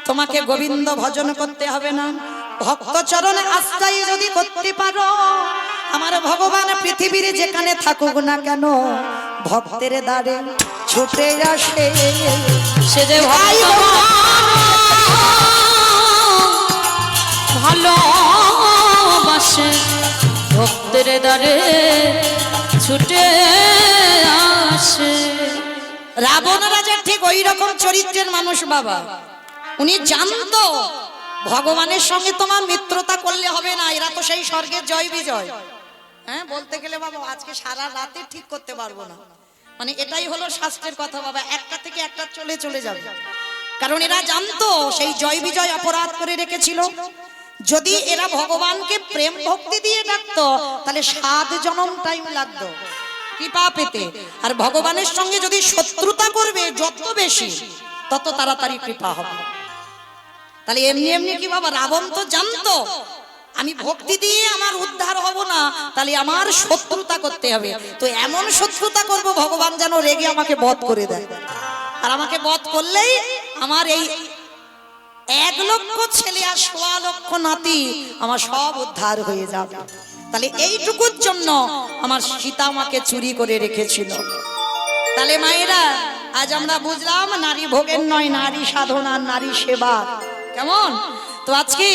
তোমাকে গোবিন্দ ভজন করতে হবে না, ভক্ত চরণে আশ্রয় যদি করতে পারো, আমার ভগবান পৃথিবীর যেখানে থাকুক না কেন ভক্তের দ্বারে ছুটে আসে। সে যে ভালোবাসে ভক্তের দ্বারে ছুটে আসে। রাবণ রাজা ঠিক ওই রকম চরিত্রের মানুষ বাবা। উনি জানতো ভগবানের সঙ্গে তোমার মিত্রতা করলে হবে না, এরা তো সেই স্বর্গের জয় বিজয়। হ্যাঁ, বলতে গেলে বাবা আজকে সারা রাতে ঠিক করতে পারবো না, মানে এটাই হলো শাস্ত্রের কথা বাবা, একটা থেকে একটা চলে চলে যাবে। কারণ এরা জানতো সেই জয় বিজয় অপরাধ করে রেখেছিল, যদি এরা ভগবানকে প্রেম ভক্তি দিয়ে ডাকতো তাহলে 7 জনম টাইম লাগতো কৃপা পেতে। আর ভগবানের সঙ্গে যদি শত্রুতা করবে যত বেশি তত তাড়াতাড়ি কৃপা হবে। তাহলে এমনি এমনি কি বাবা, রাবণ তো জানতো আমি ভক্তি দিয়ে আমার উদ্ধার হব না, তাহলে আমার শত্রুতা করতে হবে। তো এমন শত্রুতা করব ভগবান যেন রেগে আমাকে বধ করে দেয়। আর আমাকে বধ করলেই আমার এই 1 লক্ষ ছেলে আর 1.25 লক্ষ নাতি আমার সব উদ্ধার হয়ে যাবে। তাহলে এইটুকুর জন্য আমার সীতা আমাকে চুরি করে রেখেছিল। তাহলে মায়েরা, আজ আমরা বুঝলাম নারী ভোগের নয়, নারী সাধনা, নারী সেবা। কেমন? তো আজকে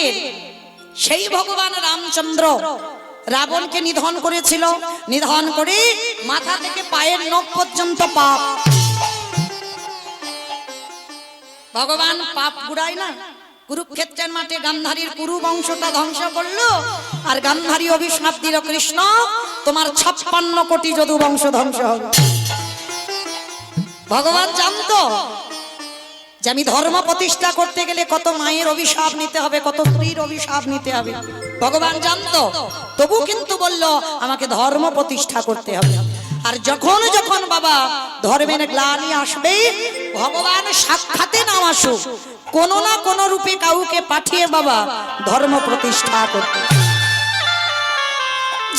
সেই ভগবান রামচন্দ্র রাবণকে নিধন করেছিল। নিধন করে মাথা থেকে পায়ের নখ পর্যন্ত পাপ। ভগবান পাপ গুড়ায় না, কুরুক্ষেত্রের মাঠে গান্ধারীর কুরু বংশটা ধ্বংস করলো। আর গান্ধারী অভিশাপ দিল, কৃষ্ণ তোমার 56 কোটি যদু বংশ ধ্বংস হবে। ভগবান জানতো যে আমি ধর্ম প্রতিষ্ঠা করতে গেলে কত মায়ের অভিশাপ নিতে হবে, কত স্ত্রীর অভিশাপ নিতে হবে। ভগবান জানতো, তবু কিন্তু বলল আমাকে ধর্ম প্রতিষ্ঠা করতে হবে। আর যখন যখন বাবা ধর্মের গ্লানি আসবে, ভগবান সাক্ষাতে নাম আসুক, কোন না কোন রূপে কাউকে পাঠিয়ে বাবা ধর্ম প্রতিষ্ঠা করতে।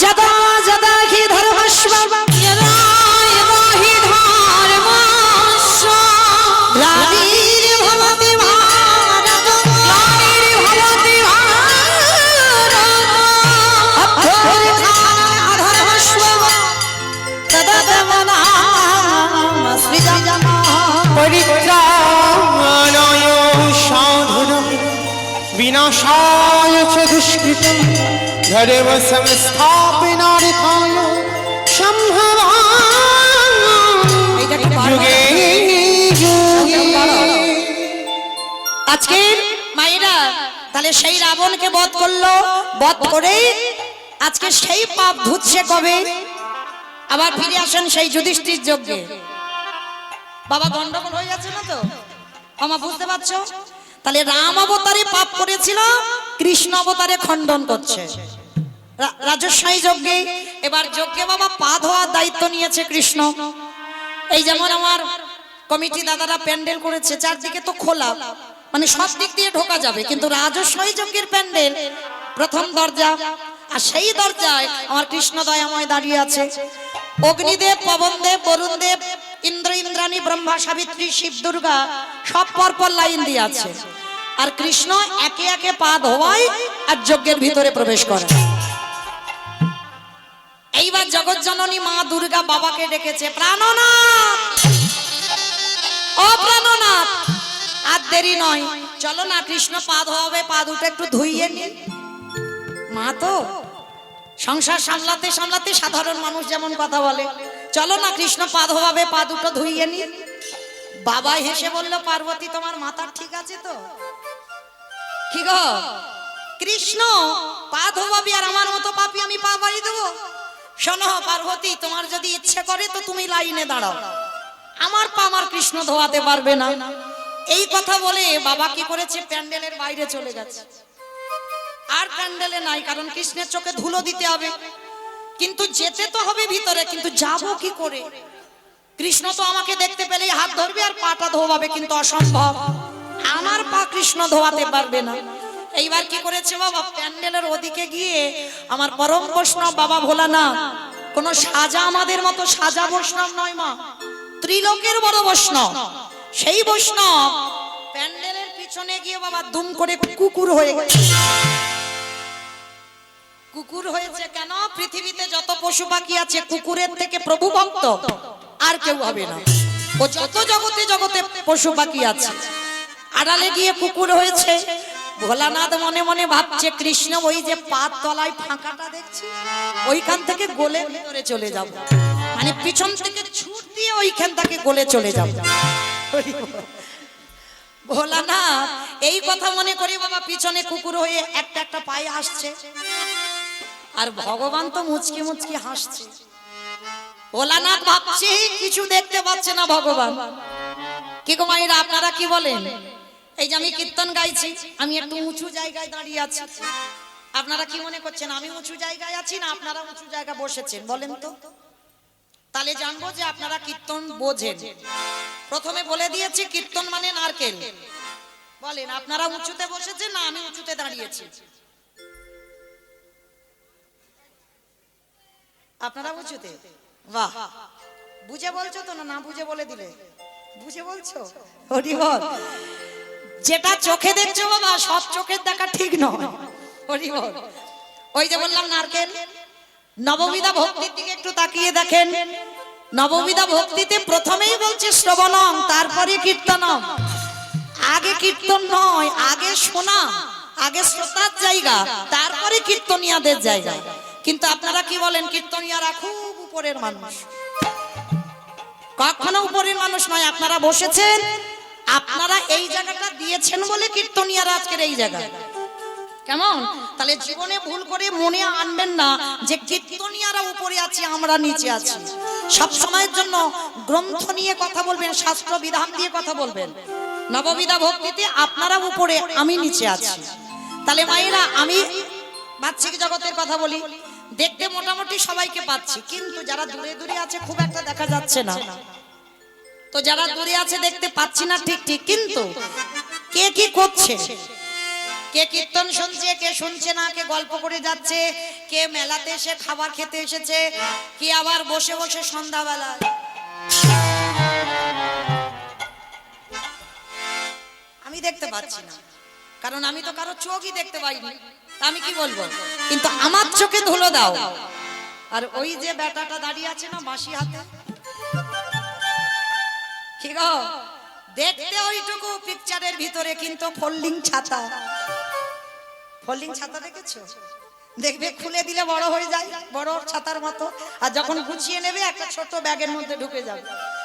যদা যদা হি ধর্মস্ব यदा यदा हि धर्मस्य গ্লানির্ভবতি ভারত ग्लानिर्भवति भारत অধর্মস্ব তদতমনামসৃজম। পরিত্রাণায় সাধুনায় বিনাশায় চ দুষ্কৃতম ধর্ম সংস্থাপনার্থায় সম্ভবামি যুগে যুগে। আজকে মায়েরা তাহলে সেই রাবণকে বধ করলো, বধ করে আজকে সেই পাপ ধুচ্ছে কবে? আবার ফিরে আসেন সেই যুধিষ্ঠির যজ্ঞে। বাবা গন্ডগোল হয়ে যাচ্ছে না তো? আমা বুঝতে পারছো? তাহলে রাম অবতারে পাপ করেছিল, কৃষ্ণ অবতারে খণ্ডন করছে রাজস্বাই যজ্ঞে। এবার যজ্ঞে বাবা পা ধোয়ার দায়িত্ব নিয়েছে কৃষ্ণ। এই যেমন আমার কমিটি দাদারা প্যান্ডেল করেছে, চারদিকে তো খোলা, মানে সব দিক দিয়ে ঢোকা যাবে, কিন্তু রাজস্বাই যজ্ঞের প্যান্ডেল প্রথম দরজা, আর সেই দরজায় আমার কৃষ্ণ দয়াময় দাঁড়িয়ে আছে। অগ্নিদেব, পবনদেব, বরুণদেব, ইন্দ্র, ইন্দ্রাণী, ব্রহ্মা, সাবিত্রী, শিব, দুর্গা সব পরপর লাইন দিয়ে আছে। আর কৃষ্ণ একে একে পা ধোয়ায় আর যজ্ঞের ভিতরে প্রবেশ করে। এইবার জগৎ জননী মা দুর্গা বাবাকে ডেকেছে, প্রাণনাথ, ও প্রাণনাথ, আর দেরি নয়, চলো না কৃষ্ণ পা ধোয়াবে, পা দুটো একটু ধুইয়ে নি। মা তো সংসার সামলাতে সামলাতে সাধারণ মানুষ যেমন কথা বলে, চলো না কৃষ্ণ পা ধোয়াবে, পা দুটো ধুইয়ে নি। বাবা হেসে বলল, পার্বতী তোমার মাথা ঠিক আছে তো? কি গো কৃষ্ণ পা ধোয়াবি আর আমার মতো পাপি আমি পা বাড়ি দেবো? শোনো পার্বতী, তোমার যদি ইচ্ছে করে তো তুমি লাইনে দাঁড়াও, আমার পা আমার কৃষ্ণ ধোয়াতে পারবে না। এই কথা বলে বাবা কি করেছে, প্যান্ডেলের বাইরে চলে গেছে। আর প্যান্ডেলে নাই, কারণ কৃষ্ণের চোখে ধুলো দিতে হবে। কিন্তু যেতে তো হবে ভিতরে, কিন্তু যাবো কি করে? কৃষ্ণ তো আমাকে দেখতে পেলেই হাত ধরবে আর পাটা ধোয়াবে, কিন্তু অসম্ভব, আমার পা কৃষ্ণ ধোয়াতে পারবে না। এইবার কি করেছে বাবা, প্যান্ডেলের ওদিকে গিয়ে আমার পরম বৈষ্ণব বাবা ভোলানাথ, কোন সাজা আমাদের মতো সাজা বৈষ্ণব নয় মা, ত্রিলোকের বড় বৈষ্ণব, সেই বৈষ্ণব প্যান্ডেলের পিছনে গিয়ে বাবা দুম করে কুকুর হয়ে গেছে। কুকুর হয়েছে কেন? পৃথিবীতে যত পশু পাখি আছে কুকুরের থেকে প্রভু ভক্ত আর কেউ হবে না। ও যত জগতে জগতে পশু পাখি আছে, আড়ালে গিয়ে কুকুর হয়েছে। ভোলানাথ মনে মনে ভাবছে, কৃষ্ণ ওই যে পাত তলায় ফাঁকাটা দেখছি, ওইখান থেকে গলে ভিতরে চলে যাব, মানে পিছন থেকে ছুট দিয়ে ওইখান থেকে গলে চলে যাব। ভোলানাথ এই কথা মনে করি বাবা পিছনে কুকুর হয়ে একটা একটা পায়ে আসছে, আর ভগবান তো মুচকি মুচকি হাসছে। ভোলানাথ ভাবছে কিছু দেখতে পাচ্ছে না ভগবান। কি গো মায়েরা, আপনারা কি বলেন? এই যে আমি কীর্তন গাইছি, আমি একটু উঁচু জায়গায় দাঁড়িয়ে আছি। আপনারা কি মনে করছেন আমি উঁচু জায়গায় আছি না আপনারা উঁচু জায়গায় বসেছেন বলেন তো? তাহলে জানবো যে আপনারা কীর্তন বোঝেন। প্রথমে বলে দিয়েছি কীর্তন মানে নারকেল। বলেন আপনারা উঁচুতে বসেছেন না আমি উঁচুতে দাঁড়িয়েছি? আপনারা উঁচুতে? বাহ, বুঝে বলছো তো না? না বুঝে বলে দিলে? বুঝে বলছো? হরি বল। যেটা চোখে দেখছো বাবা সব চোখের দেখা ঠিক নয়। হরি বল। ওই যে বললাম নারকেল, নববিধা ভক্তির দিকে একটু তাকিয়ে দেখেন। নববিধা ভক্তিতে প্রথমেই বলছে শ্রবণম, তারপরে কীর্তনম। আগে কীর্তন নয়, আগে শোনা, আগে শ্রোতার জায়গা, তারপরে কীর্তনিয়াদের জায়গা। কিন্তু আপনারা কি বলেন কীর্তনিয়ারা খুব উপরের মানুষ। কখনো উপরের মানুষ নয়। আপনারা বসেছেন, আপনারা এই জায়গাটা দিয়েছেন বলে কীর্তনিয়ারা আজকের এই জায়গা। কেমন? তাহলে জীবনে ভুল করে মনে আনবেন না যে কীর্তনিয়ারা উপরে আছে আমরা নিচে আছি। সব সময়ের জন্য গ্রন্থ নিয়ে কথা বলবেন, শাস্ত্র বিধান দিয়ে কথা বলবেন। নববিধা ভক্তিতে আপনারা উপরে আমি নিচে আছি। তাহলে মায়েরা আমি বাহ্যিক জগতের কথা বলি, দেখতে মোটামুটি সবাইকে পাচ্ছি, কিন্তু যারা দূরে দূরে আছে খুব একটা দেখা যাচ্ছে না। তো যারা দূরে আছে দেখতে পাচ্ছি না ঠিক ঠিক, কিন্তু কে কি করছে, কে কীর্তন শুনছে, কে শুনছে না, কে গল্প করে যাচ্ছে, কে মেলাতে এসে খাবার খেতে এসেছে, কে আবার বসে বসে সন্ধ্যাবেলা। আমি দেখতে পাচ্ছি না, কারণ আমি তো কারো চোখই দেখতে পাইনি। আমি কি বলবো? কিন্তু আমার চোখে ধুলো দাও। আর ওই যে বেটাটা দাঁড়িয়ে আছে না বাঁশি হাতে, কি গো দেখতে ওইটুকু পিকচারের ভিতরে, কিন্তু ফোল্ডিং ছাতা। ফোল্ডিং ছাতা দেখেছো? দেখবে খুলে দিলে বড় হয়ে যায়, বড় ছাতার মতো, আর যখন গুছিয়ে নেবে একটা ছোট ব্যাগের মধ্যে ঢুকে যাবে।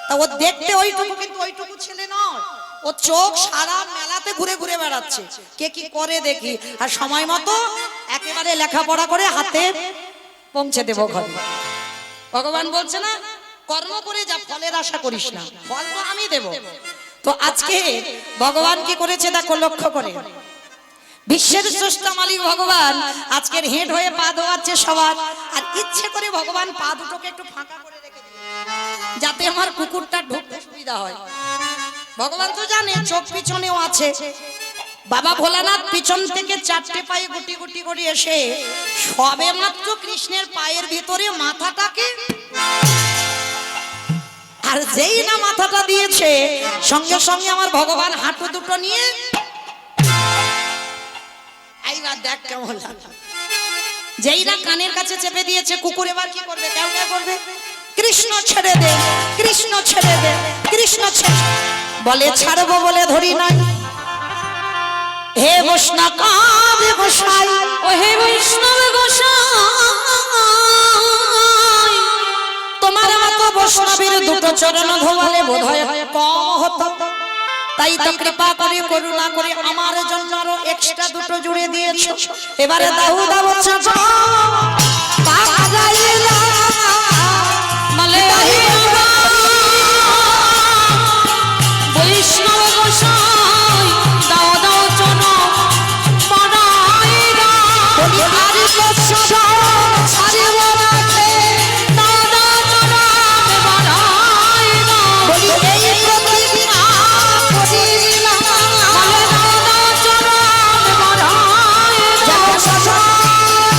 তা ও দেখতে ওইটুকু, কিন্তু ওইটুকু ছেলে নয়। ও চোখ সারা মেলাতে ঘুরে ঘুরে বেড়াচ্ছে, কে কি করে দেখি, আর সময় মতো একেবারে লেখাপড়া করে হাতে পৌঁছে দেবো ঘরে। ভগবান বলছে না কর্ম করে যা, ফলের আশা করিস না, ফল তো আমি দেব। তো আজকে ভগবান কি করেছে দেখো, লক্ষ্য করে। বিশ্বের স্রষ্টা মালিক ভগবান আজকের হেঁট হয়ে পা ধোয়াচ্ছে সবার, আর ইচ্ছে করে ভগবান পা দুটোকে একটু ফাঁকা করে রেখে দিয়েছে যাতে আমার কুকুরটা ঢুকতে সুবিধা হয়। ভগবান তো জানে চোখ পিছনেও আছে। বাবা ভোলানাথ পিছন থেকে চারটে পায়ে গুটি গুটি করে এসে সবে মাত্র কৃষ্ণের পায়ের ভিতরে মাথাটাকে, আর যেই না মাথাটা দিয়েছে সঙ্গে সঙ্গে আমার ভগবান হাঁটু দুটো নিয়ে, এইবার দেখ কেমন লাগে। যেই না কানের কাছে চেপে দিয়েছে, কুকুর এবার কি করবে? কেউ কেউ করবে কৃষ্ণ ছেড়ে দে, কৃষ্ণ ছেড়ে দে, কৃষ্ণ ছেড়ে বলে, ছাড়বো বলে ধরি নাই। হে বৈষ্ণব গোসাই, ও হে বৈষ্ণব গোসাই, তোমার মতো বৈষ্ণবের দুটো চরণ ধোয়ালে বোধহয় কম হতো। তাই তো কৃপা করে করুণা করে আমার জন্য আরো এক্সট্রা দুটো জুড়ে দিয়েছো। এবারে দাও দাও চাচা পাকা যায় না বলে হে বৈষ্ণব গোসাই, দাও দাও চরণ বাড়াই দাও। বলি আরে বৎসা ছাড়িব না কে, দাও দাও চরণ বাড়াই দাও। বলি এই প্রতিজ্ঞা করিলাম, বলে দাও দাও চরণ বাড়াই দাও। যেন সদা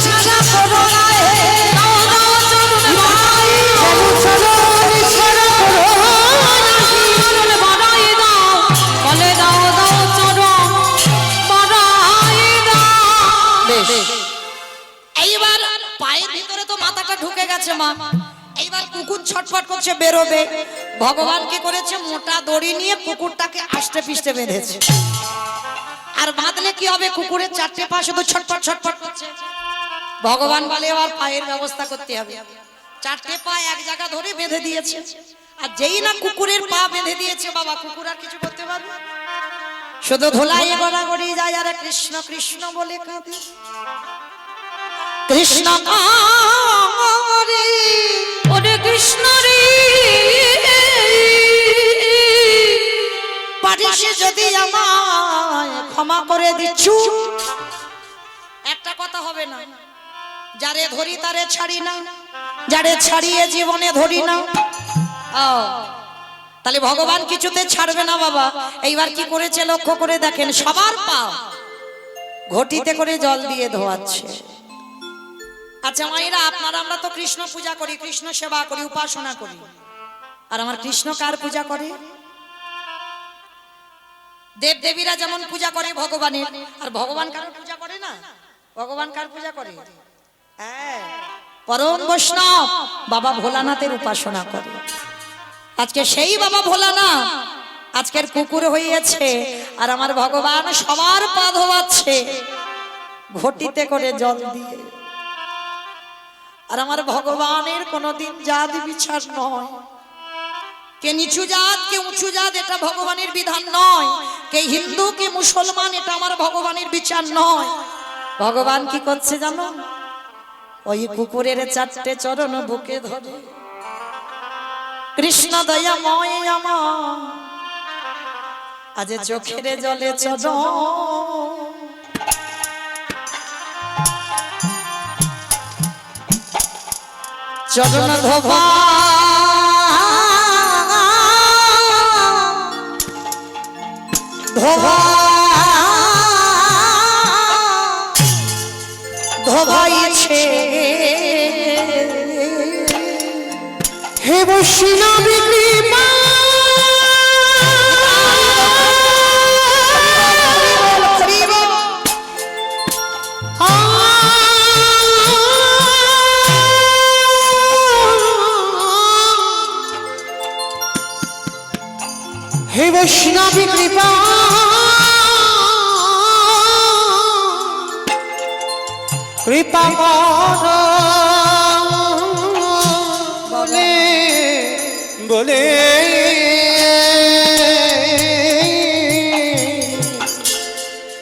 ছাড়া করো না হে, দাও দাও চরণ বাড়াই দাও। যেন সদা ছাড়া করো না। চরণ বাড়াই দাও, বলে দাও দাও চরণ বাড়াই দাও। বেশ, এইবার পায়ের ভিতরে তো মাথাটা ঢুকে গেছে মা, এইবার কুকুর ছটফট করছে বেরোবে। ভগবান কি করেছে, মোটা দড়ি নিয়ে কুকুরটাকে আষ্টে পিষ্টে বেঁধেছে। আর বাঁধলে কি হবে, কুকুরের চারটে পা শুধু ছটফট ছটফট করছে। ভগবান বলে এবার পায়ের ব্যবস্থা করতে হবে। চারটে পা এক জায়গা ধরে বেঁধে দিয়েছে, আর যেই না কুকুরের পা বেঁধে দিয়েছে বাবা, কুকুর আর কিছু করতে পারবে? শুধু ধুলাই গড়াগড়ি যায় আর কৃষ্ণ কৃষ্ণ বলে কাঁদে। কৃষ্ণ কারে ওরে কৃষ্ণ রে, পারিস যদি আমার ক্ষমা করে দিচ্ছু। একটা কথা হবে না, যারে ধরি তারে ছাড়ি না, যারে ছাড়িয়ে জীবনে ধরি না। তাহলে ভগবান কিছুতে ছাড়বে না বাবা। এইবার কি করেছে লক্ষ্য করে দেখেন, সবার পা ঘটিতে করে জল দিয়ে ধোয়াচ্ছে। আচ্ছা মায়েরা, আপনারা আমরা তো কৃষ্ণ পূজা করি, কৃষ্ণ সেবা করি, উপাসনা করি। আর আমার কৃষ্ণ কার পূজা করে? দেব দেবীরা যেমন পূজা করে ভগবানের, আর ভগবান কার পূজা করে না? ভগবান কার পূজা করে? হ্যাঁ, পরম বৈষ্ণব বাবা ভোলানাথের উপাসনা করে। আজকে সেই বাবা ভোলানাথ আজকের কুকুর হইয়াছে, আর আমার ভগবান সবার পা ধোয়াচ্ছে ঘটিতে করে জল দিয়ে। আর আমার ভগবানের কোনদিন জাত বিচার নয়, কে নিচু জাত কে উঁচু জাত এটা ভগবানের বিধান নয়, কে হিন্দু কে মুসলমান এটা আমার ভগবানের বিচার নয়। ভগবান কি করছে জানো? ওই কুকুরের চারটে চরণ বুকে ধরে, কৃষ্ণ দয়াময় আমার আজ চোখের জলে চরণ, চরণ ধোবা ধোবা ধোবাইছে। হে বৈষ্ণবী কৃপা হে বৈষ্ণবী কৃপা কৃপা কর বলে বলে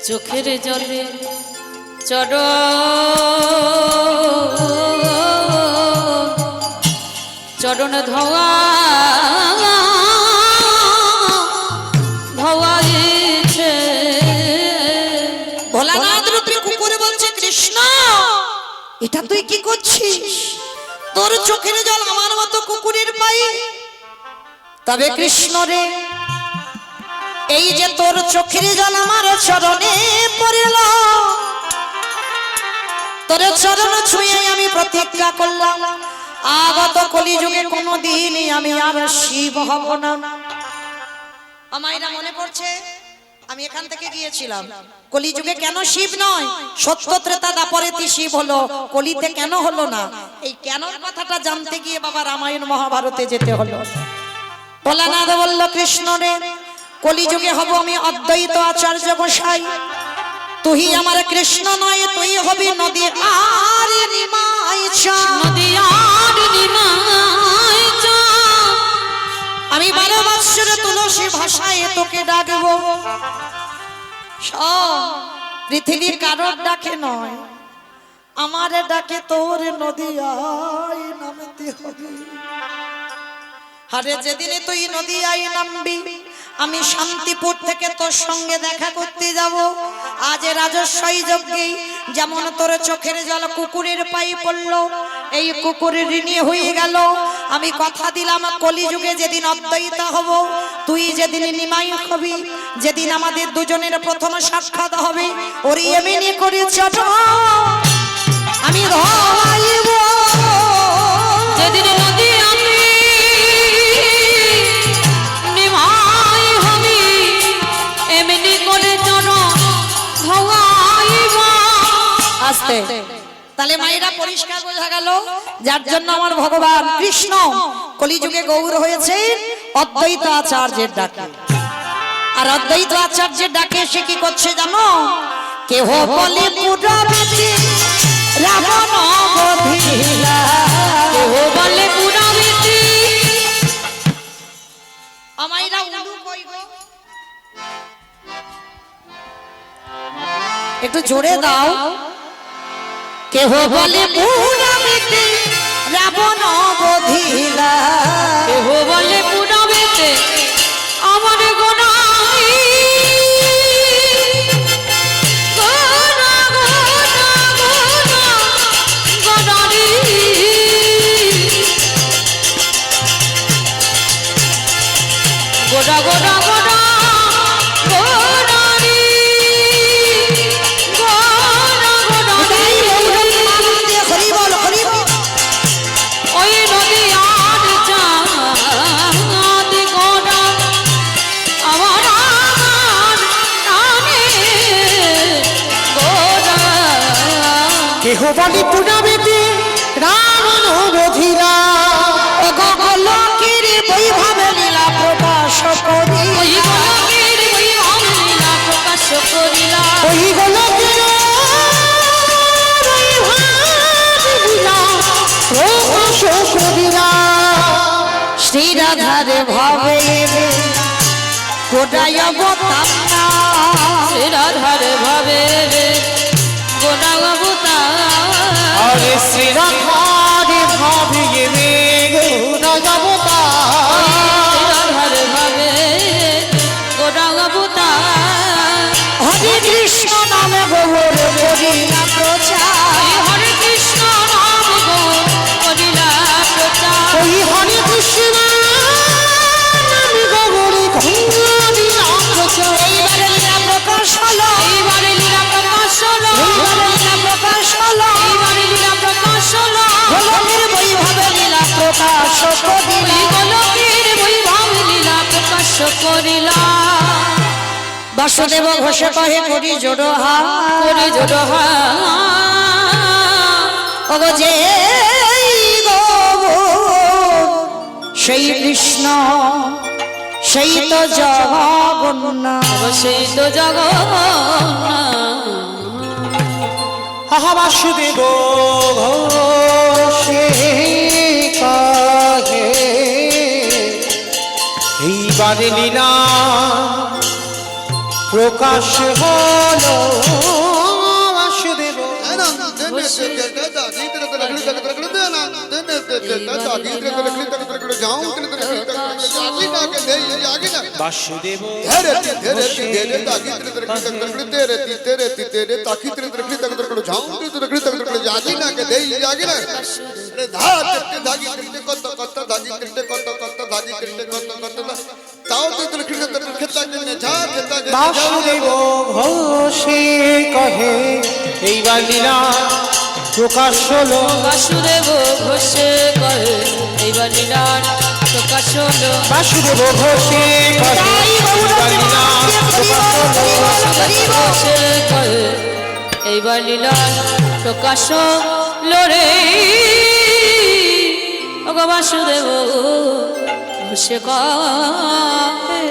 চোখের জলে চর চরণ ধোয়া ধোয়াইছে। ভোলানাথ রূপে কুকুরে বলছে, কৃষ্ণ এটা তুই কি করছিস? তোর চোখের জল আমার মতো কুকুরের পায়ে? তবে কৃষ্ণ রে, এই যে তোর চোখের জল আমার চরণে পড়ল, তোর চরণ ছুঁয়ে আমি প্রতিজ্ঞা করলাম আগত কলিযুগে কোনোদিনই আমি আর শিব হব না। আমায়রা মনে পড়ছে, আমি এখান থেকে গিয়েছিলাম, কলিযুগে কেন শিব নয়? সত্য ত্রেতা দাপরেতে শিব হলো, কলিতে কেন হলো না? এই কেন কথাটা জানতে গিয়ে বাবা রামায়ণ মহাভারতে যেতে হলো। ভোলানাথ বলল, কৃষ্ণ রে, কলিযুগে হব আমি অদ্বৈত আচার্য গোসাই, তুই আমার কৃষ্ণ নয়, তুই হবি নদী আর নিমাই চা। নদী আর নিমাই চা। আমি 12 বৎসরে তুলসী ভাষায় তোকে ডাকবো। পৃথিবীর কারোর ডাকে নয়, আমার ডাকে তোর নদী আই নামতে হবে। আরে যেদিনে তুই নদী আই নামবি, আমি শান্তিপুর থেকে তোর সঙ্গে দেখা করতে যাব। আজ রাজস্বই যজ্ঞে যেমন তোর চোখের জল কুকুরের পায়ে পড়লো, এই কুকুরের ঋণী হয়ে গেল। আমি কথা দিলাম, কলিযুগে যেদিন অদ্বৈত হব, তুই যেদিন নিমাই হবি, যেদিন আমাদের দুজনের প্রথম সাক্ষাৎ হবে, ওর এমনি করে চট আমি ধরাইব। যেদিন নদী আমি নিমাই হবি, এমনি করে চরণ ধোয়াইব। আস্তে তাহলে মায়েরা পরিষ্কার বোঝা গেল, যার জন্য আমার ভগবান কৃষ্ণ কলিযুগে গৌর হয়েছে অদ্বৈত আচার্যের ডাকে। আর অদ্বৈত আচার্যের ডাকে সে কি করছে জানো? কেহ বলে পুরাবিতে রাবণ বধিলা, কেহ বলে পুরাবিতে। আমাইরা উলু কই গো, একটু জোরে দাও। কেহ বলে পুরাবিতে রাবণ বধিলা, কেহ বলে পুরাবিতে আমার গোনাই বলি পুরাবেতে রাবণ বধিরা গোলকের বৈভবে লীলা প্রকাশ করি ওই গোলকের বৈভব লীলা প্রকাশ করিলা ওই গোলকের প্রকাশ করিলা শ্রী রাধার ভবে গোটায় অবতার রাধার ভাবে গোটা বাবুতা আরে শ্রীরাধার ভাবিয়ে রে গোরাজবতা রাধার ভাবে গোটা বাবুতা হরে কৃষ্ণ নামে গৌর করিলা প্রচার হরে কৃষ্ণ নাম গো করিলা প্রচার ওই হরে কৃষ্ণ নামে গৌরী করিলা প্রচার এইবারে লীলা প্রকাশ হলো এইবারে লীলা প্রকাশ হলো এইবারে লীলা প্রকাশ হলো এইবারে লীলা প্রকাশ হলো গোলকের বৈভবে লীলা প্রকাশ করিলা ওই গোলকের বৈভব লীলা প্রকাশ করিলা বাসুদেব ঘোষে কহে করি জোড়ো করে জোড়হা ওগো যে সেই কৃষ্ণ সেই তো জগন্নাথ সেই তো আহা বাসুদেব ঘোষে কাহে এইবারে লীলা প্রকাশ হলো বাসুদেব বাসুদেব বাসুদেব ঘোষে কহে এইবার লীলা প্রকাশ হলো বাসুদেব ঘোষে করে এইবার লীলার প্রকাশ হলো বাসুদেব ঘোষে কহে এইবার লীলা প্রকাশ হলো ঘোষে করে এইবার লীলার প্রকাশ হলো রে ওগো বাসুদেব ঘোষে করে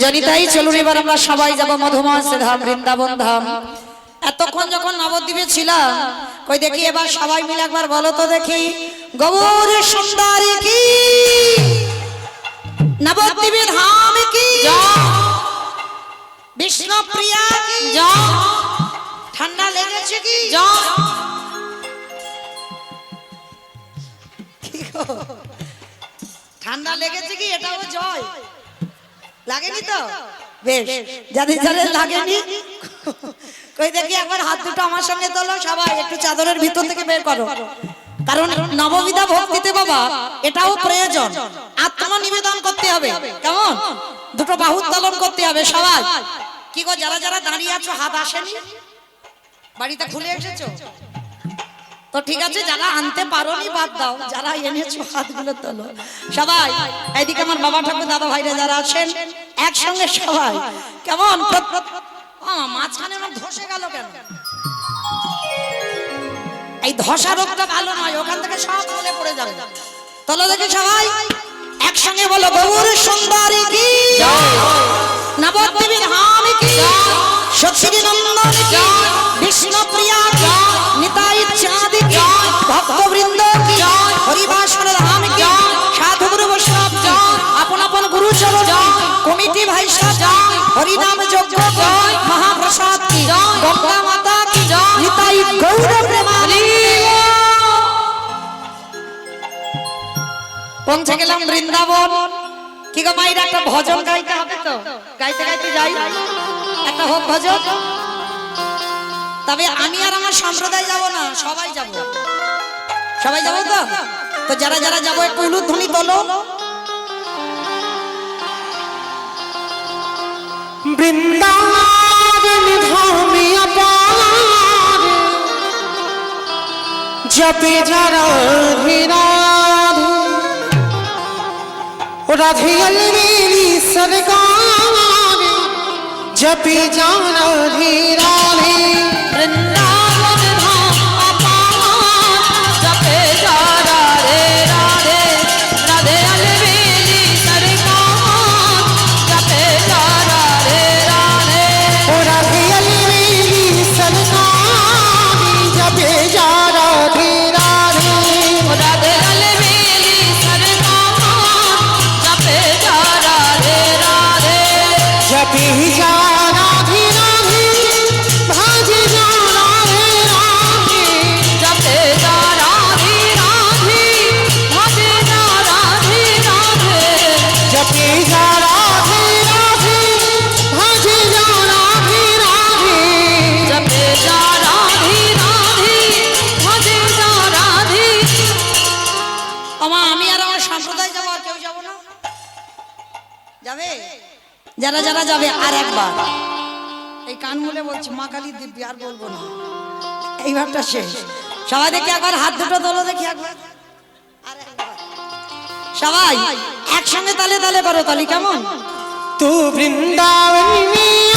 জনিতাই চলুন এবার আমরা সবাই যাব মধুমাস ধাম বৃন্দাবন ধাম এতক্ষণ যখন নবদ্বীপে ছিলাম কই দেখি এবার সবাই মিলে একবার বলো তো দেখি গৌর সুন্দরী কি নবদ্বীপে ধাম কি বিষ্ণু প্রিয়া কি যা ঠান্ডা লেগেছে কি যা ঠান্ডা লেগেছে কি এটাও জয় লাগেনি তো বেশ যাদের যাদের লাগেনি কই দেখি একবার হাত দুটো আমার সঙ্গে তোলো সবাই একটু চাদরের ভিতর থেকে বের করো কারণ নববিধা ভক্তিতে বাবা এটাও প্রয়োজন আত্মা নিবেদন করতে হবে কেমন দুটো বাহু উত্তোলন করতে হবে সবাই কি গো যারা যারা দাঁড়িয়ে আছো হাত আসেনি বাড়িতে খুলে এসেছো তো ঠিক আছে যারা আনতে পারোনি বাদ দাও যারা এনেছো হাতগুলো তোলো সবাই এইদিকে আমার বাবা ঠাকুর দাদা ভাইরা যারা আছেন একসঙ্গে সবাই কেমন মাঝখানে আমার ধসে গেল কেন এই ধসা রোগটা ভালো নয় ওখান থেকে সব চলে পড়ে যাবে তোলো দেখি সবাই একসঙ্গে বলো গৌর সুন্দরী কি নবদ্বীপের ধাম কি সত্যি নন্দন কি বিষ্ণু প্রিয়া কি নিতাই চাঁদ কি ভক্তবৃন্দ কি হরিবাসর ধাম কি সাধু গুরু বৈষ্ণব কি আপন আপন গুরু চরণ কমিটি ভাই সাহেব হরিনাম যজ্ঞ কি মহাপ্রসাদ কি গঙ্গা মাতা কি নিতাই গৌর প্রেমানি পৌঁছে গেলাম বৃন্দাবন কি গো মাইরা একটা ভজন গাইতে হবে তো গাইতে গাইতে যাই একটা হোক ভজন তবে আমি আর আমার সম্প্রদায় যাব না সবাই যাব সবাই যাব তো তো যারা যারা যাব একটু উলুধ্বনি তোলো বৃন্দাবন ধামে অপার জপে যারা রাধে अलवेली सरकार जपे जाना रे राधे वृंदावन धाम যারা যারা যাবে আর একবার এই কান মুলে বলছি মা কালী দিব্যি, আর বলবো না, এইবারটা শেষ। সবাই দেখি একবার হাত দুটো তোলো, দেখি একবার, আর একবার। সবাই একসঙ্গে তালে তালে করো, তালি কেমন? तू वृंदावन में